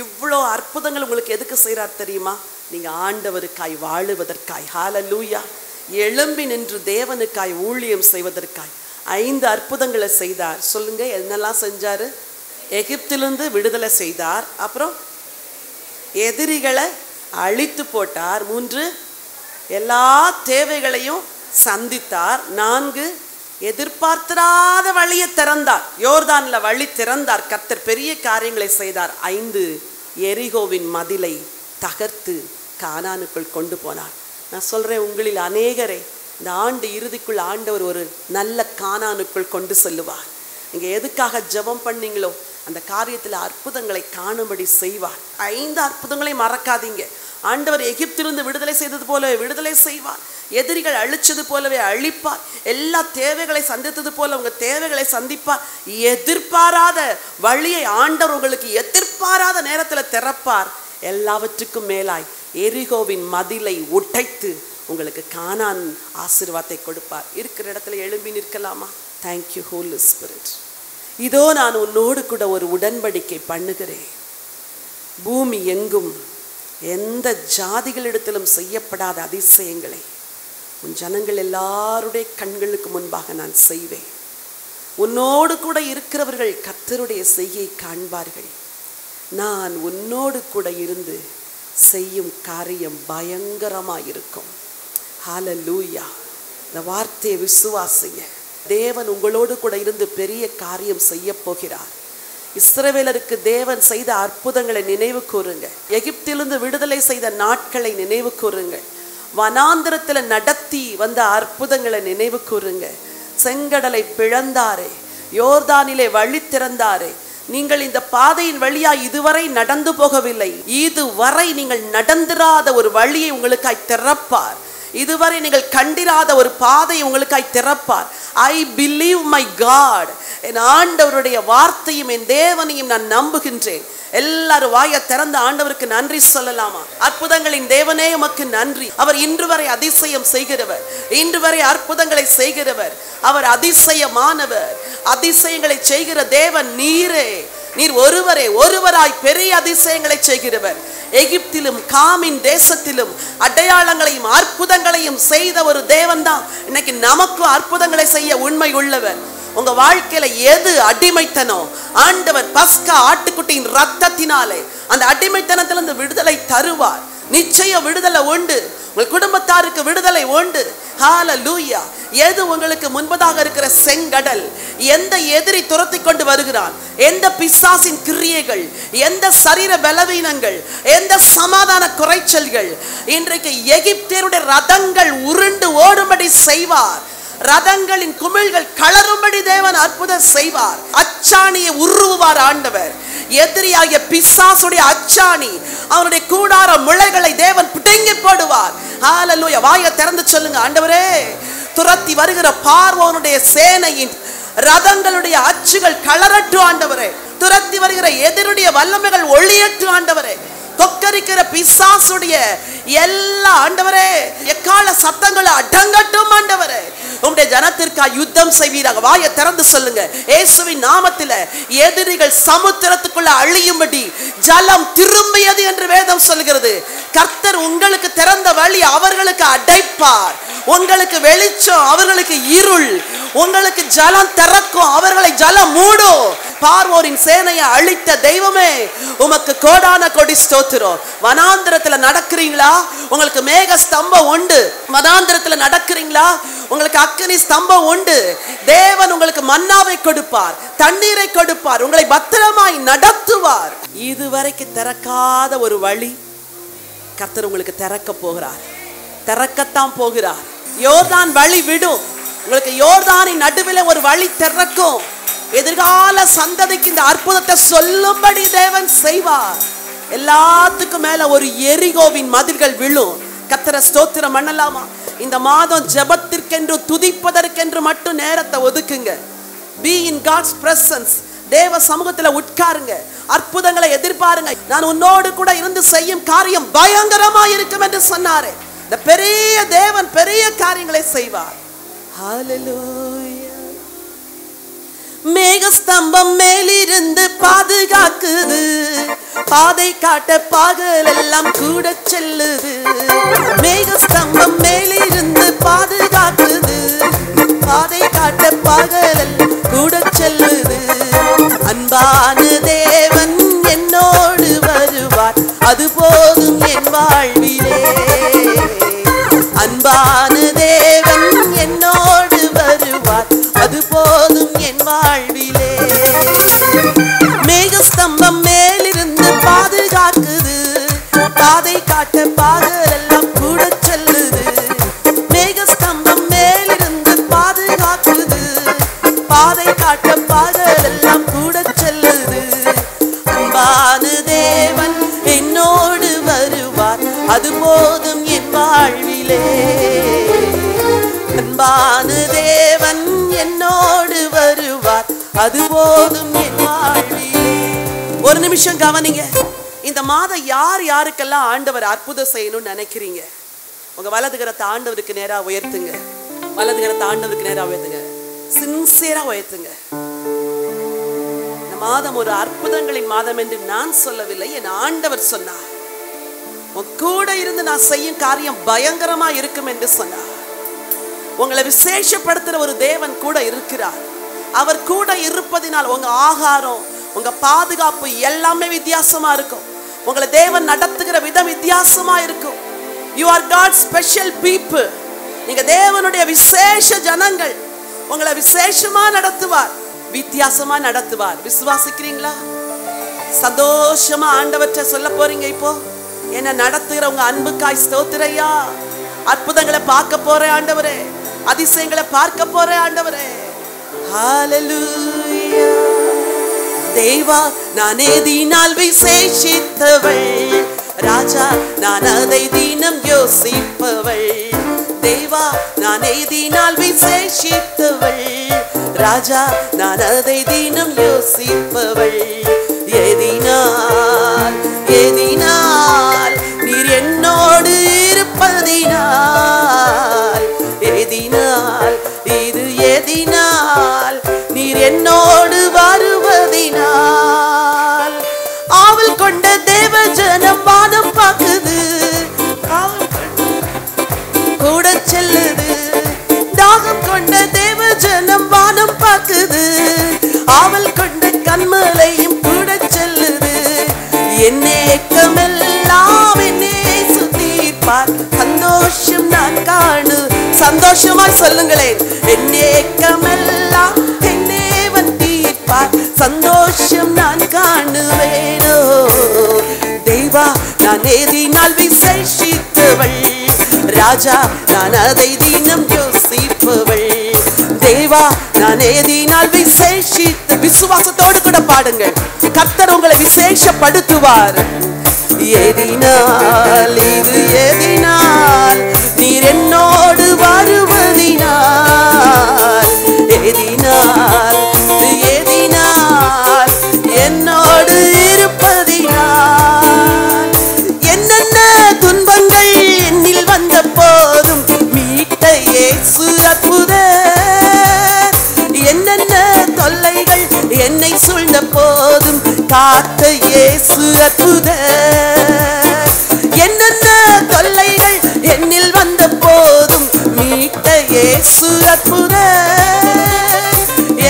இவ்வளோ அற்புதங்கள் உங்களுக்கு எதுக்கு செய்யறார் தெரியுமா? நீங்க ஆண்டவருக்காய் வாழுவதற்காய். ஹல்லேலூயா. எழும்பி நின்று தேவனுக்காய் ஊழியம் செய்வதற்காய் 5 அற்புதங்களை செய்தார். சொல்லுங்க, என்னெல்லாம் செஞ்சாரு? எகிப்திலிருந்து விடுதலை செய்தார். அப்புறம் எதிரிகளை அழித்து போட்டார். 3, எல்லா தேவைகளையும் சந்தித்தார். 4, எதிர்பார்த்திராத வழியை திறந்தார். யோர்தான்ல வழி திறந்தார். கர்த்தர் பெரிய காரியங்களை செய்தார். 5, எரிகோவின் மதிலை தகர்த்து கானானுக்குள் கொண்டு போனார். நான் சொல்றேன், உங்களில் அநேகரை இந்த ஆண்டு இறுதிக்குள் ஆண்டவர் ஒரு நல்ல கானானுக்குள் கொண்டு செல்லுவார். நீங்க எதுக்காக ஜெபம் பண்ணீங்களோ அந்த காரியத்தில் அற்புதங்களை காணும்படி செய்வார். 5 அற்புதங்களை மறக்காதீங்க. ஆண்டவர் எகிப்திலிருந்து விடுதலை செய்தது போலவே விடுதலை செய்வார். எதிரிகள் அழிச்சது போலவே அழிப்பார். எல்லா தேவைகளை சந்தித்தது போல உங்க தேவைகளை சந்திப்பார். எதிர்பாராத வழியை ஆண்டவர் உங்களுக்கு எதிர்பாராத நேரத்தில் திறப்பார். எல்லாவற்றுக்கும் மேலாய் எரிகோவின் மதிலை உடைத்து உங்களுக்கு கானான் ஆசீர்வாதத்தை கொடுப்பார். இருக்கிற இடத்துல எழும்பி நிற்கலாமா? Thank you Holi spirit. இதோ நான் உன்னோடு கூட ஒரு உடன்படிக்கை பண்ணுகிறேன். பூமி எங்கும் எந்த ஜாதிகளிடத்திலும் செய்யப்படாத அதிசயங்களை உன் ஜனங்கள் எல்லாருடைய கண்களுக்கு முன்பாக நான் செய்வேன். உன்னோடு கூட இருக்கிறவர்கள் கர்த்தருடைய செய்கையை காண்பார்கள். நான் உன்னோடு கூட இருந்து செய்யும் காரியம் பயங்கரமாயிருக்கும். ஹல்லேலூயா. இந்த வார்த்தையை விசுவாசிங்க. தேவன் உங்களோடு கூட இருந்து பெரிய காரியம் செய்ய போகிறார். இஸ்ரவேலருக்கு தேவன் செய்த அற்புதங்களை நினைவு கூறுங்க. எகிப்திலிருந்து விடுதலை செய்த நாட்களை நினைவு கூறுங்க. வனாந்திரத்தில் நடத்தி வந்த அற்புதங்களை நினைவு கூறுங்க. செங்கடலை பிளந்தாரே, யோர்தானிலே வழி திறந்தாரே. நீங்கள் இந்த பாதையின் வழியா இதுவரை நடந்து போகவில்லை. இதுவரை நீங்கள் நடந்திராத ஒரு வழியை உங்களுக்காய் திறப்பார். இதுவரை நீங்கள் கண்டிராத ஒரு பாதை உங்களுக்காய் திறப்பார். I believe my God. என் ஆண்டவருடைய வார்த்தையும் என் தேவனையும் நான் நம்புகின்றேன். எல்லாரும் வாயை திறந்த ஆண்டவருக்கு நன்றி சொல்லலாமா? அற்புதங்களின் தேவனே உமக்கு நன்றி. அவர் இன்று வரை அதிசயம் செய்கிறவர், இன்று வரை அற்புதங்களை செய்கிறவர். அவர் அதிசயமானவர். அதிசயங்களை செய்கிற தேவன் நீரே. நீர் ஒருவராய் பெரிய அதிசயங்களை செய்கிறவர். எகிப்திலும் காமின் தேசத்திலும் அடையாளங்களையும் அற்புதங்களையும் செய்த ஒரு தேவன் தான் இன்னைக்கு நமக்கும் அற்புதங்களை செய்ய உண்மை உள்ளவர். உங்க வாழ்க்கையில எது அடிமைத்தனம், ஆண்டவர் பஸ்கா ஆட்டுக்குட்டியின் ரத்தத்தினாலே அந்த அடிமைத்தனத்திலிருந்து விடுதலை தருவார். நிச்சயம் விடுதலை உண்டு. உங்கள் குடும்பத்தாருக்கு விடுதலை உண்டு. ஹல்லேலூயா. எது உங்களுக்கு முன்பதாக இருக்கிற செங்கடல், எந்த எதிரி துரத்தி கொண்டு வருகிறான், எந்த பிசாசின் கிரியைகள், எந்த சரீர பலவீனங்கள், எந்த சமாதான குறைச்சல்கள், இன்றைக்கு எகிப்தியருடைய ரதங்கள் உருண்டு ஓடும்படி செய்வார். ரதங்களின் குமிழ்கள் கலரும்படி தேவன் அற்புதம் செய்வார். அச்சாணியை உருவுவார் ஆண்டவர். எதிரியாகிய பிசாசுடைய அச்சாணி, அவனுடைய கூடார முளைகளை தேவன் பிடுங்கி போடுவார். ஹல்லேலூயா. வாயை திறந்து சொல்லுங்க, ஆண்டவரே, துரத்தி வருகிற பார்வோனுடைய சேனையின் ரதங்களுடைய அச்சுகள் கலரட்டு ஆண்டவரே. துரத்தி வருகிற எதிரியுடைய வல்லமைகள் ஒளியட்டு ஆண்டவரே. கொக்கரிக்கிற பிசாசுடைய எல்லா ஆண்டவரே எக்கால சத்தங்களை அடங்கட்டும் ஆண்டவரே. உம்முடைய ஜனத்திற்காக யுத்தம் செய்வீராக. வாயை திறந்து சொல்லுங்க, இயேசுவின் நாமத்தில் எதிரிகள் சமுத்திரத்துக்குள்ள அழியும்படி ஜலம் திரும்பியது என்று வேதம் சொல்கிறது. கர்த்தர் உங்களுக்கு திறந்த வழி அவர்களுக்கு அடைப்பார். உங்களுக்கு வெளிச்சம், அவர்களுக்கு இருள். உங்களுக்கு ஜலம் திறக்கும், அவர்களை ஜலம் மூடும். பார்வோரின் சேனையை அழித்த தெய்வமே, உமக்கு கோடான கொடி ஸ்தோத்திரம். வனாந்திரத்துல நடக்கிறீங்களா? உங்களுக்கு மேக ஸ்தம்பம் உண்டு. வனாந்திரத்துல நடக்கிறீங்களா? உங்களுக்கு அக்கினி ஸ்தம்பம் உண்டு. தேவன் உங்களுக்கு மன்னாவை கொடுப்பார், தண்ணீரை கொடுப்பார், உங்களை பத்திரமாய் நடத்துவார். இதுவரைக்கும் திறக்காத ஒரு வழி கர்த்தர் உங்களுக்கு திறக்க போகிறார், திறக்கத்தான் போகிறார். யோர்தான் வழி விடும், உங்களுக்கு யோர்தானின் நடுவில் ஒரு வழி திறக்கும். எதிர்கால சந்ததிக்கு இந்த அற்புதத்தை சொல்லும்படி தேவன் செய்வார். எல்லாத்துக்கும் மேல ஒரு எரிகோவின் மதில்கள் விழும். கர்த்தரை ஸ்தோத்திரம் பண்ணலாமா? இந்த மாதம் ஜெபத்திற்கென்று துதிப்பதற்கென்று மட்டும் நேரத்தை ஒதுக்குங்க. Be in God's presence. தேவ சமூகத்துல உட்காருங்க, அற்புதங்களை எதிர்பாருங்க. நான் உன்னோடு கூட இருந்து செய்யும் காரியம் பயங்கரமா இருக்கும் என்று சொன்னாரே, இந்த பெரிய தேவன் பெரிய காரியங்களை செய்வார். ஹல்லேலூயா. மேகஸ்தம்பம் மேலிருந்து பாதுகாக்குது, பாதை காட்ட பகல் எல்லாம் கூட செல்லுது. மேகஸ்தம்பம் மேலிருந்து பாதுகாக்குது, பாதை காட்ட பகல் எல்லாம் கூட செல்லுது. அன்பான தேவன் என்னோடு வருவார், அது போதும் என் வாழ்விலே. அன்பான தேவன் என்னோடு வருவார், அது போதும் என் வாழ்விலே. மேகஸ்தம்பம் மேலிருந்து பாதுகாக்குது, பாதை காட்ட பகலெல்லாம் கூட செல்லுது. மேகஸ்தம்பம் மேலிருந்து பாதுகாக்குது, பாதை காட்ட பகலெல்லாம் கூட செல்லுது. அன்பான தேவன் என்னோடு வருவார், அது போதும் என் வாழ்விலே. அன்பான தேவன் என்னோடு வருவார், அது போதும் என் வாழ்விலே. ஒரு நிமிஷம் கவனிங்க. இந்த மாதம் யார் யாருக்கெல்லாம் ஆண்டவர் அற்புதம் செய்யணும்னு நினைக்கிறீங்க? உங்க வலது கரத்தை ஆண்டவருக்கு நேரா உயர்த்துங்க, வலது கரத்தை ஆண்டவருக்கு நேரா உயர்த்துங்க, சின்சியரா உயர்த்துங்க. இந்த மாதம் ஒரு அற்புதங்களின் மாதம் என்று நான் சொல்லவில்லை, என் ஆண்டவர் சொன்னார். உன் கூட இருந்து நான் செய்யும் காரியம் பயங்கரமா இருக்கும் என்று சொன்னார். உங்களை விசேஷப்படுத்துற ஒரு தேவன் கூட இருக்கிறார். அவர் கூட இருப்பதினால் உங்க ஆகாரம், உங்க பாதுகாப்பு எல்லாமே வித்தியாசமா இருக்கும். உங்களை தேவன் நடத்துகிற விதம் வித்தியாசமா இருக்கும். You are God's special people. நீங்க தேவனுடைய விசேஷ ஜனங்கள். உங்களை விசேஷமா நடத்துவார், வித்தியாசமா நடத்துவார். விசுவாசிக்கிறீங்களா? சந்தோஷமா ஆண்டவற்றை சொல்ல போறீங்க. இப்போ என்ன நடத்துகிற உங்க அன்புக்காய் ஸ்தோத்திரையா. அற்புதங்களை பார்க்க போறேன் ஆண்டவரே, அதிசயங்களை பார்க்க போறேன் ஆண்டவரே. ஹல்லேலூயா. தேவா நான் எதினால் விசேஷித்தவள், ராஜா நான் அதை தினம் யோசிப்பவள். தேவா நான் எதினால் விசேஷித்தவள், ராஜா நான் அதை தினம் யோசிப்பவள். எதினால் எதினால் நீர் என்னோடு இருப்பதினால், எதினால் இது எதினால் நீர் என்னோடு வருவதினால். ஆவல் கொண்ட தேவ ஜனம் வானம் பார்க்குது, கூட செல்லுது. தாகம் கொண்ட தேவ ஜனம் வானம் பார்க்குது, ஆவல் கொண்ட கண்மலையும் கூட செல்லுது. என்னேக்கமெல்லாம் என்னே சுத்தீர்ப்பார், சந்தோஷம் நான் காணு. சந்தோஷமா சொல்லுங்களேன். என்னேக்கமெல்லாம் என்னேவன் தீர்ப்பார், சந்தோஷம் நான் காணுவேனோ. தேவா நான் எதினால் விசேஷித்தவள், ராஜா நான் அதை தினம் யோசிப்பவள். தேவா நான் எதினால் விசேஷித்த. விசுவாசத்தோடு கூட பாடுங்கள். கர்த்தர் உங்களை விசேஷப்படுத்துவார். எதினால் இது எதினால் நீர் என்னோடு வருவதினால், எதினால் எதினால் என்னோடு இருப்பதினால். என்னென்ன துன்பங்கள் என்னில் வந்த போதும் மீட்ட இயேசு அற்புதர். என்னென்ன தொல்லைகள் என்னை சூழ்ந்த போதும் காத்த இயேசு அற்புதர். என்னென்ன தொல்லைகள் என்னில் வந்த போதும் மீட்ட இயேசு அற்புதர்.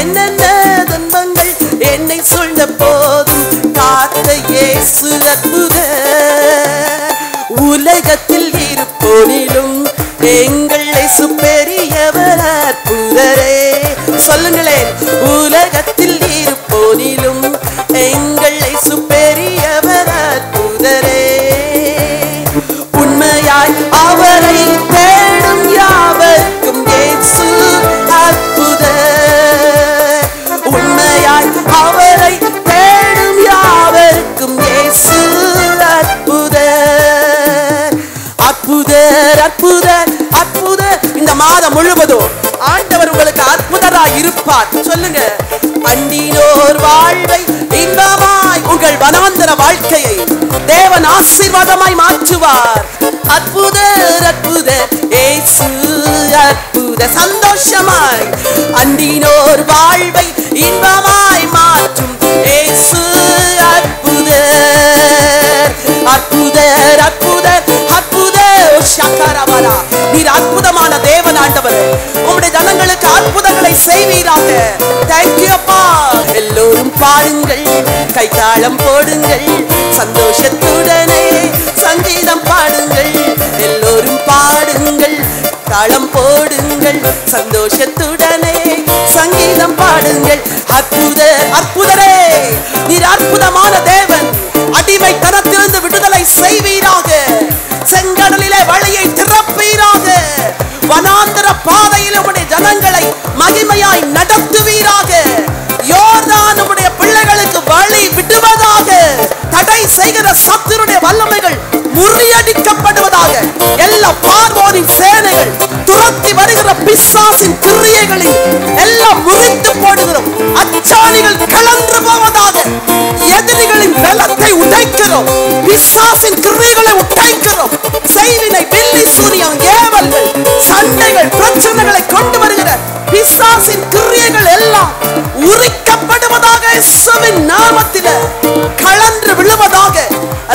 என்னென்ன துன்பங்கள் என்னை சூழ்ந்த போதும் காத்த இயேசு அற்புதர். உலகத்தில் இருப்போனிலும் எங்கள் இயேசு பெரியவர் அற்புதரே. சொல்லுங்களேன், உலகத்தில் இருப்போனிலும் எங்கள் இயேசு பெரியவர் அற்புதரே. உண்மையாய் அவரை தேடும் யாவர்க்கும் இயேசு அற்புதர். உண்மையாய் அவரை தேடும் யாவர்க்கும் இயேசு அற்புதர். அற்புதர் அற்புதர் அற்புதர். இந்த மாதம் முழுவதும் ஆண்டவர் உங்களுக்கு அற்புதராய் இருப்பார். சொல்லுங்க, அண்டினோர் வாழ்வை இன்பமாய் உங்கள் வனாந்தர வாழ்க்கையை தேவன் ஆசீர்வாதமாய் மாற்றுவார். அற்புதர் அற்புதர் இயேசு அற்புதர். சந்தோஷமாய் அண்டினோர் வாழ்வை இன்பமாய் மாற்றும் இயேசு அற்புதர். அற்புதர் அற்புதர் அற்புதர். ஷக்கரவரா, நீர் அற்புதமான தேவன் ஆண்டவர். உம்முடைய ஜனங்களுக்கு அற்புதங்களை செய்வீராக. தேங்க்யூ அப்பா. எல்லோரும் பாடுங்கள், கைத்தாளம் போடுங்கள், சந்தோஷத்துடனே சங்கீதம் பாடுங்கள். எல்லோரும் பாடுங்கள், தாளம் போடுங்கள், சந்தோஷத்துடனே சங்கீதம் பாடுங்கள். அற்புதர் அற்புதரே, நீர் அற்புதமான தேவன். அடிமைத்தனத்திலிருந்து விடுதலை செய்வீராக. செங்கடலிலே வழியை திறப்பீராக. வனாந்தர பாதையில் உம்முடைய ஜனங்களை மகிமையாய் நடத்துவீராக. யோர்தான் உம்முடைய பிள்ளைகளுக்கு வழி விடுவதாக. தடை செய்கிற சத்துருடைய வல்லமைகள் முறியடிக்கப்படுவதாக. எல்லா பார்வோனின் சேனைகள், துரத்தி வருகிற பிசாசின் கிரியைகளில் எல்லாம் முறித்து போடுகிறோம். அச்சாணிகள் கலந்து போவதாக. எதிரிகளின் பலத்தை உடைக்கிறோம். பிசாசின் கிரியைகளை உடைக்கிறோம். செய்வினை, பில்லி சூனியம், ஏவல்கள், சண்டைகள், பிரச்சனைகளை கொண்டு வருகிற பிசாசின் கிரியைகள் எல்லாம் உரிக்கப்படுவதாக. இயேசுவின் நாமத்திலே கலன்று விழுவதாக.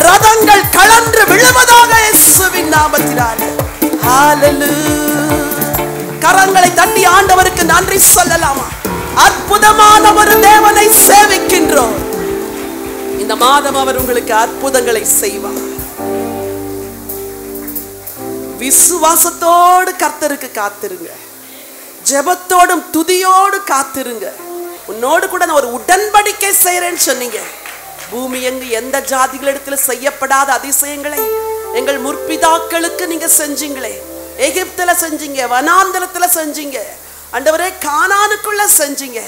ரதங்கள் கலன்று விழுவதாக. இயேசுவின் நாமத்தினாலே. ஹalleluya. கரங்களை தட்டி ஆண்டவருக்கு நன்றி சொல்லலாமா? அற்புதமான ஒரு தேவனை சேவிக்கின்றோம். இந்த மாதம் அவர் உங்களுக்கு அற்புதங்களை செய்வார். விசுவாசத்தோடு கர்த்தருக்கு காத்திருங்க. ஜெபத்தோடும் துதியோடு காத்திருங்க. உன்னோடு கூட நான் ஒரு உடன்படிக்கை செய்றேன்னு சொன்னீங்க. பூமி எங்கு எந்த ஜாதிகளிடத்தில் செய்யப்படாத அதிசயங்களை எங்கள் முற்பிதாக்களுக்கு நீங்க செஞ்சீங்களே. எகிப்துல செஞ்சீங்க, வனாந்தரத்துல செஞ்சீங்க, ஆண்டவரே கானானுக்குள்ள செஞ்சீங்க.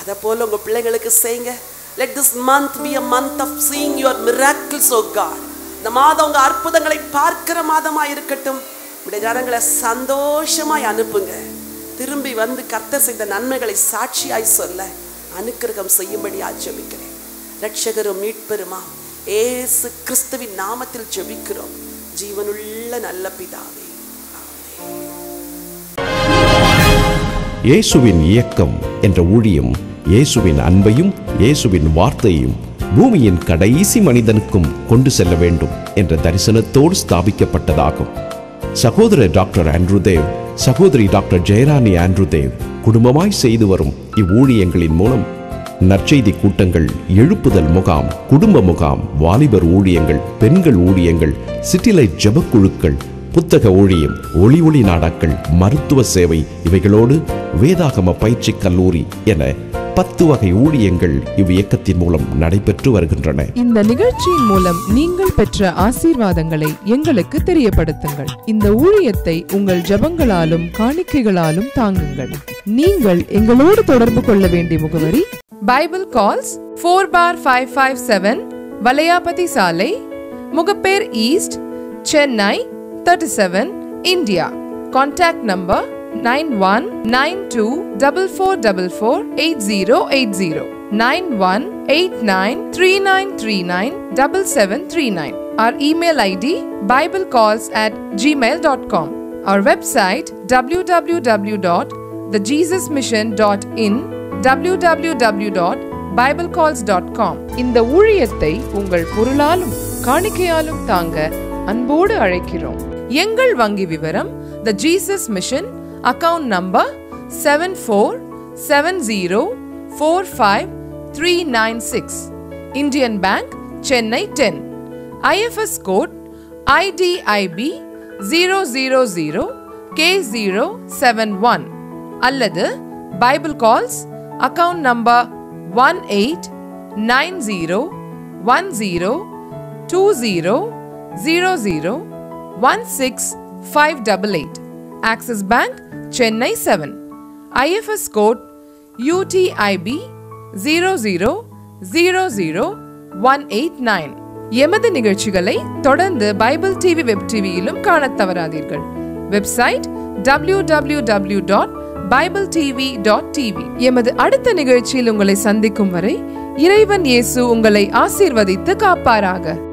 அத போல உங்க பிள்ளைகளுக்கு செய்யுங்க. Let this month be a month of seeing your miracles, oh God. இந்த மாதம் உங்க அற்புதங்களை பார்க்கிற மாதமா இருக்கட்டும். உடைய ஜனங்களை சந்தோஷமாய் அனுப்புங்க. திரும்பி வந்து கர்த்தர் செய்த நன்மைகளை சாட்சியாய் சொல்ல அனுக்கிரகம் செய்யும்படி ஜெபிக்கிறேன். ரட்சகரும் மீட்பெருமா இயேசு கிறிஸ்துவின் நாமத்தில் ஜெபிக்கிறோம் ஜீவனுள்ள நல்ல பிதாவே. இயேசுவின் இயக்கம் என்ற ஊழியம் இயேசுவின் அன்பையும் இயேசுவின் வார்த்தையையும் பூமியின் கடைசி மனிதனுக்கும் கொண்டு செல்ல வேண்டும் என்ற தரிசனத்தோடு ஸ்தாபிக்கப்பட்டதாகும். சகோதரர் டாக்டர் ஆண்ட்ரூ தேவ், சகோதரி டாக்டர் ஜெயராணி ஆண்ட்ரூ தேவ் குடும்பமாய் செய்து வரும் இவ்வூழியங்களின் மூலம் நற்செய்தி கூட்டங்கள், எழுப்புதல் முகாம், குடும்ப முகாம், வாலிபர் ஊழியங்கள், பெண்கள் ஊழியங்கள், சிட்டிலைட் ஜெபக்குழுக்கள், புத்தக ஊழியம், ஒளி நாடாக்கள், மருத்துவ சேவை, இவைகளோடு வேதாகம பயிற்சி கல்லூரி என 10 வகை ஊழியங்கள் இவ்வியக்கத்தின் மூலம் நடைபெற்று வருகின்றன. இந்த நிகழ்ச்சியின் மூலம் நீங்கள் பெற்ற ஆசீர்வாதங்களை எங்களுக்கு தெரியப்படுத்துங்கள். இந்த ஊழியத்தை உங்கள் ஜெபங்களாலும் காணிக்கைகளாலும் தாங்குங்கள். நீங்கள் எங்களோடு தொடர்பு கொள்ள வேண்டிய முகவரி பைபிள் கால்ஸ் 4/557 வலையாபதி சாலை, Mogappair east, Chennai 37, India. Contact number 919244448080 918939397739. Our email ID biblecalls@gmail.com. Our website www.thejesusmission.in, www.biblecalls.com. இந்த ஊழியத்தை உங்கள் பொருளாலும் காணிக்கையாலும் தாங்க அன்போடு அழைக்கிறோம். எங்கள் வங்கி விவரம் The Jesus Mission, account number 7470453996, Indian Bank, Chennai 10, IFS code IDIB 000K071, அல்லது Bible calls account number 189010001658, Axis Bank, Chennai 7, IFS code UTIB 0000189. எமது நிகழ்ச்சிகளை தொடர்ந்து பைபிள் டிவி வெப் டிவியிலும் காணத் தவறாதீர்கள். Website www.bibletv.tv. எமது அடுத்த நிகழ்ச்சியில் உங்களை சந்திக்கும் வரை இறைவன் இயேசு உங்களை ஆசீர்வதித்து காப்பாராக.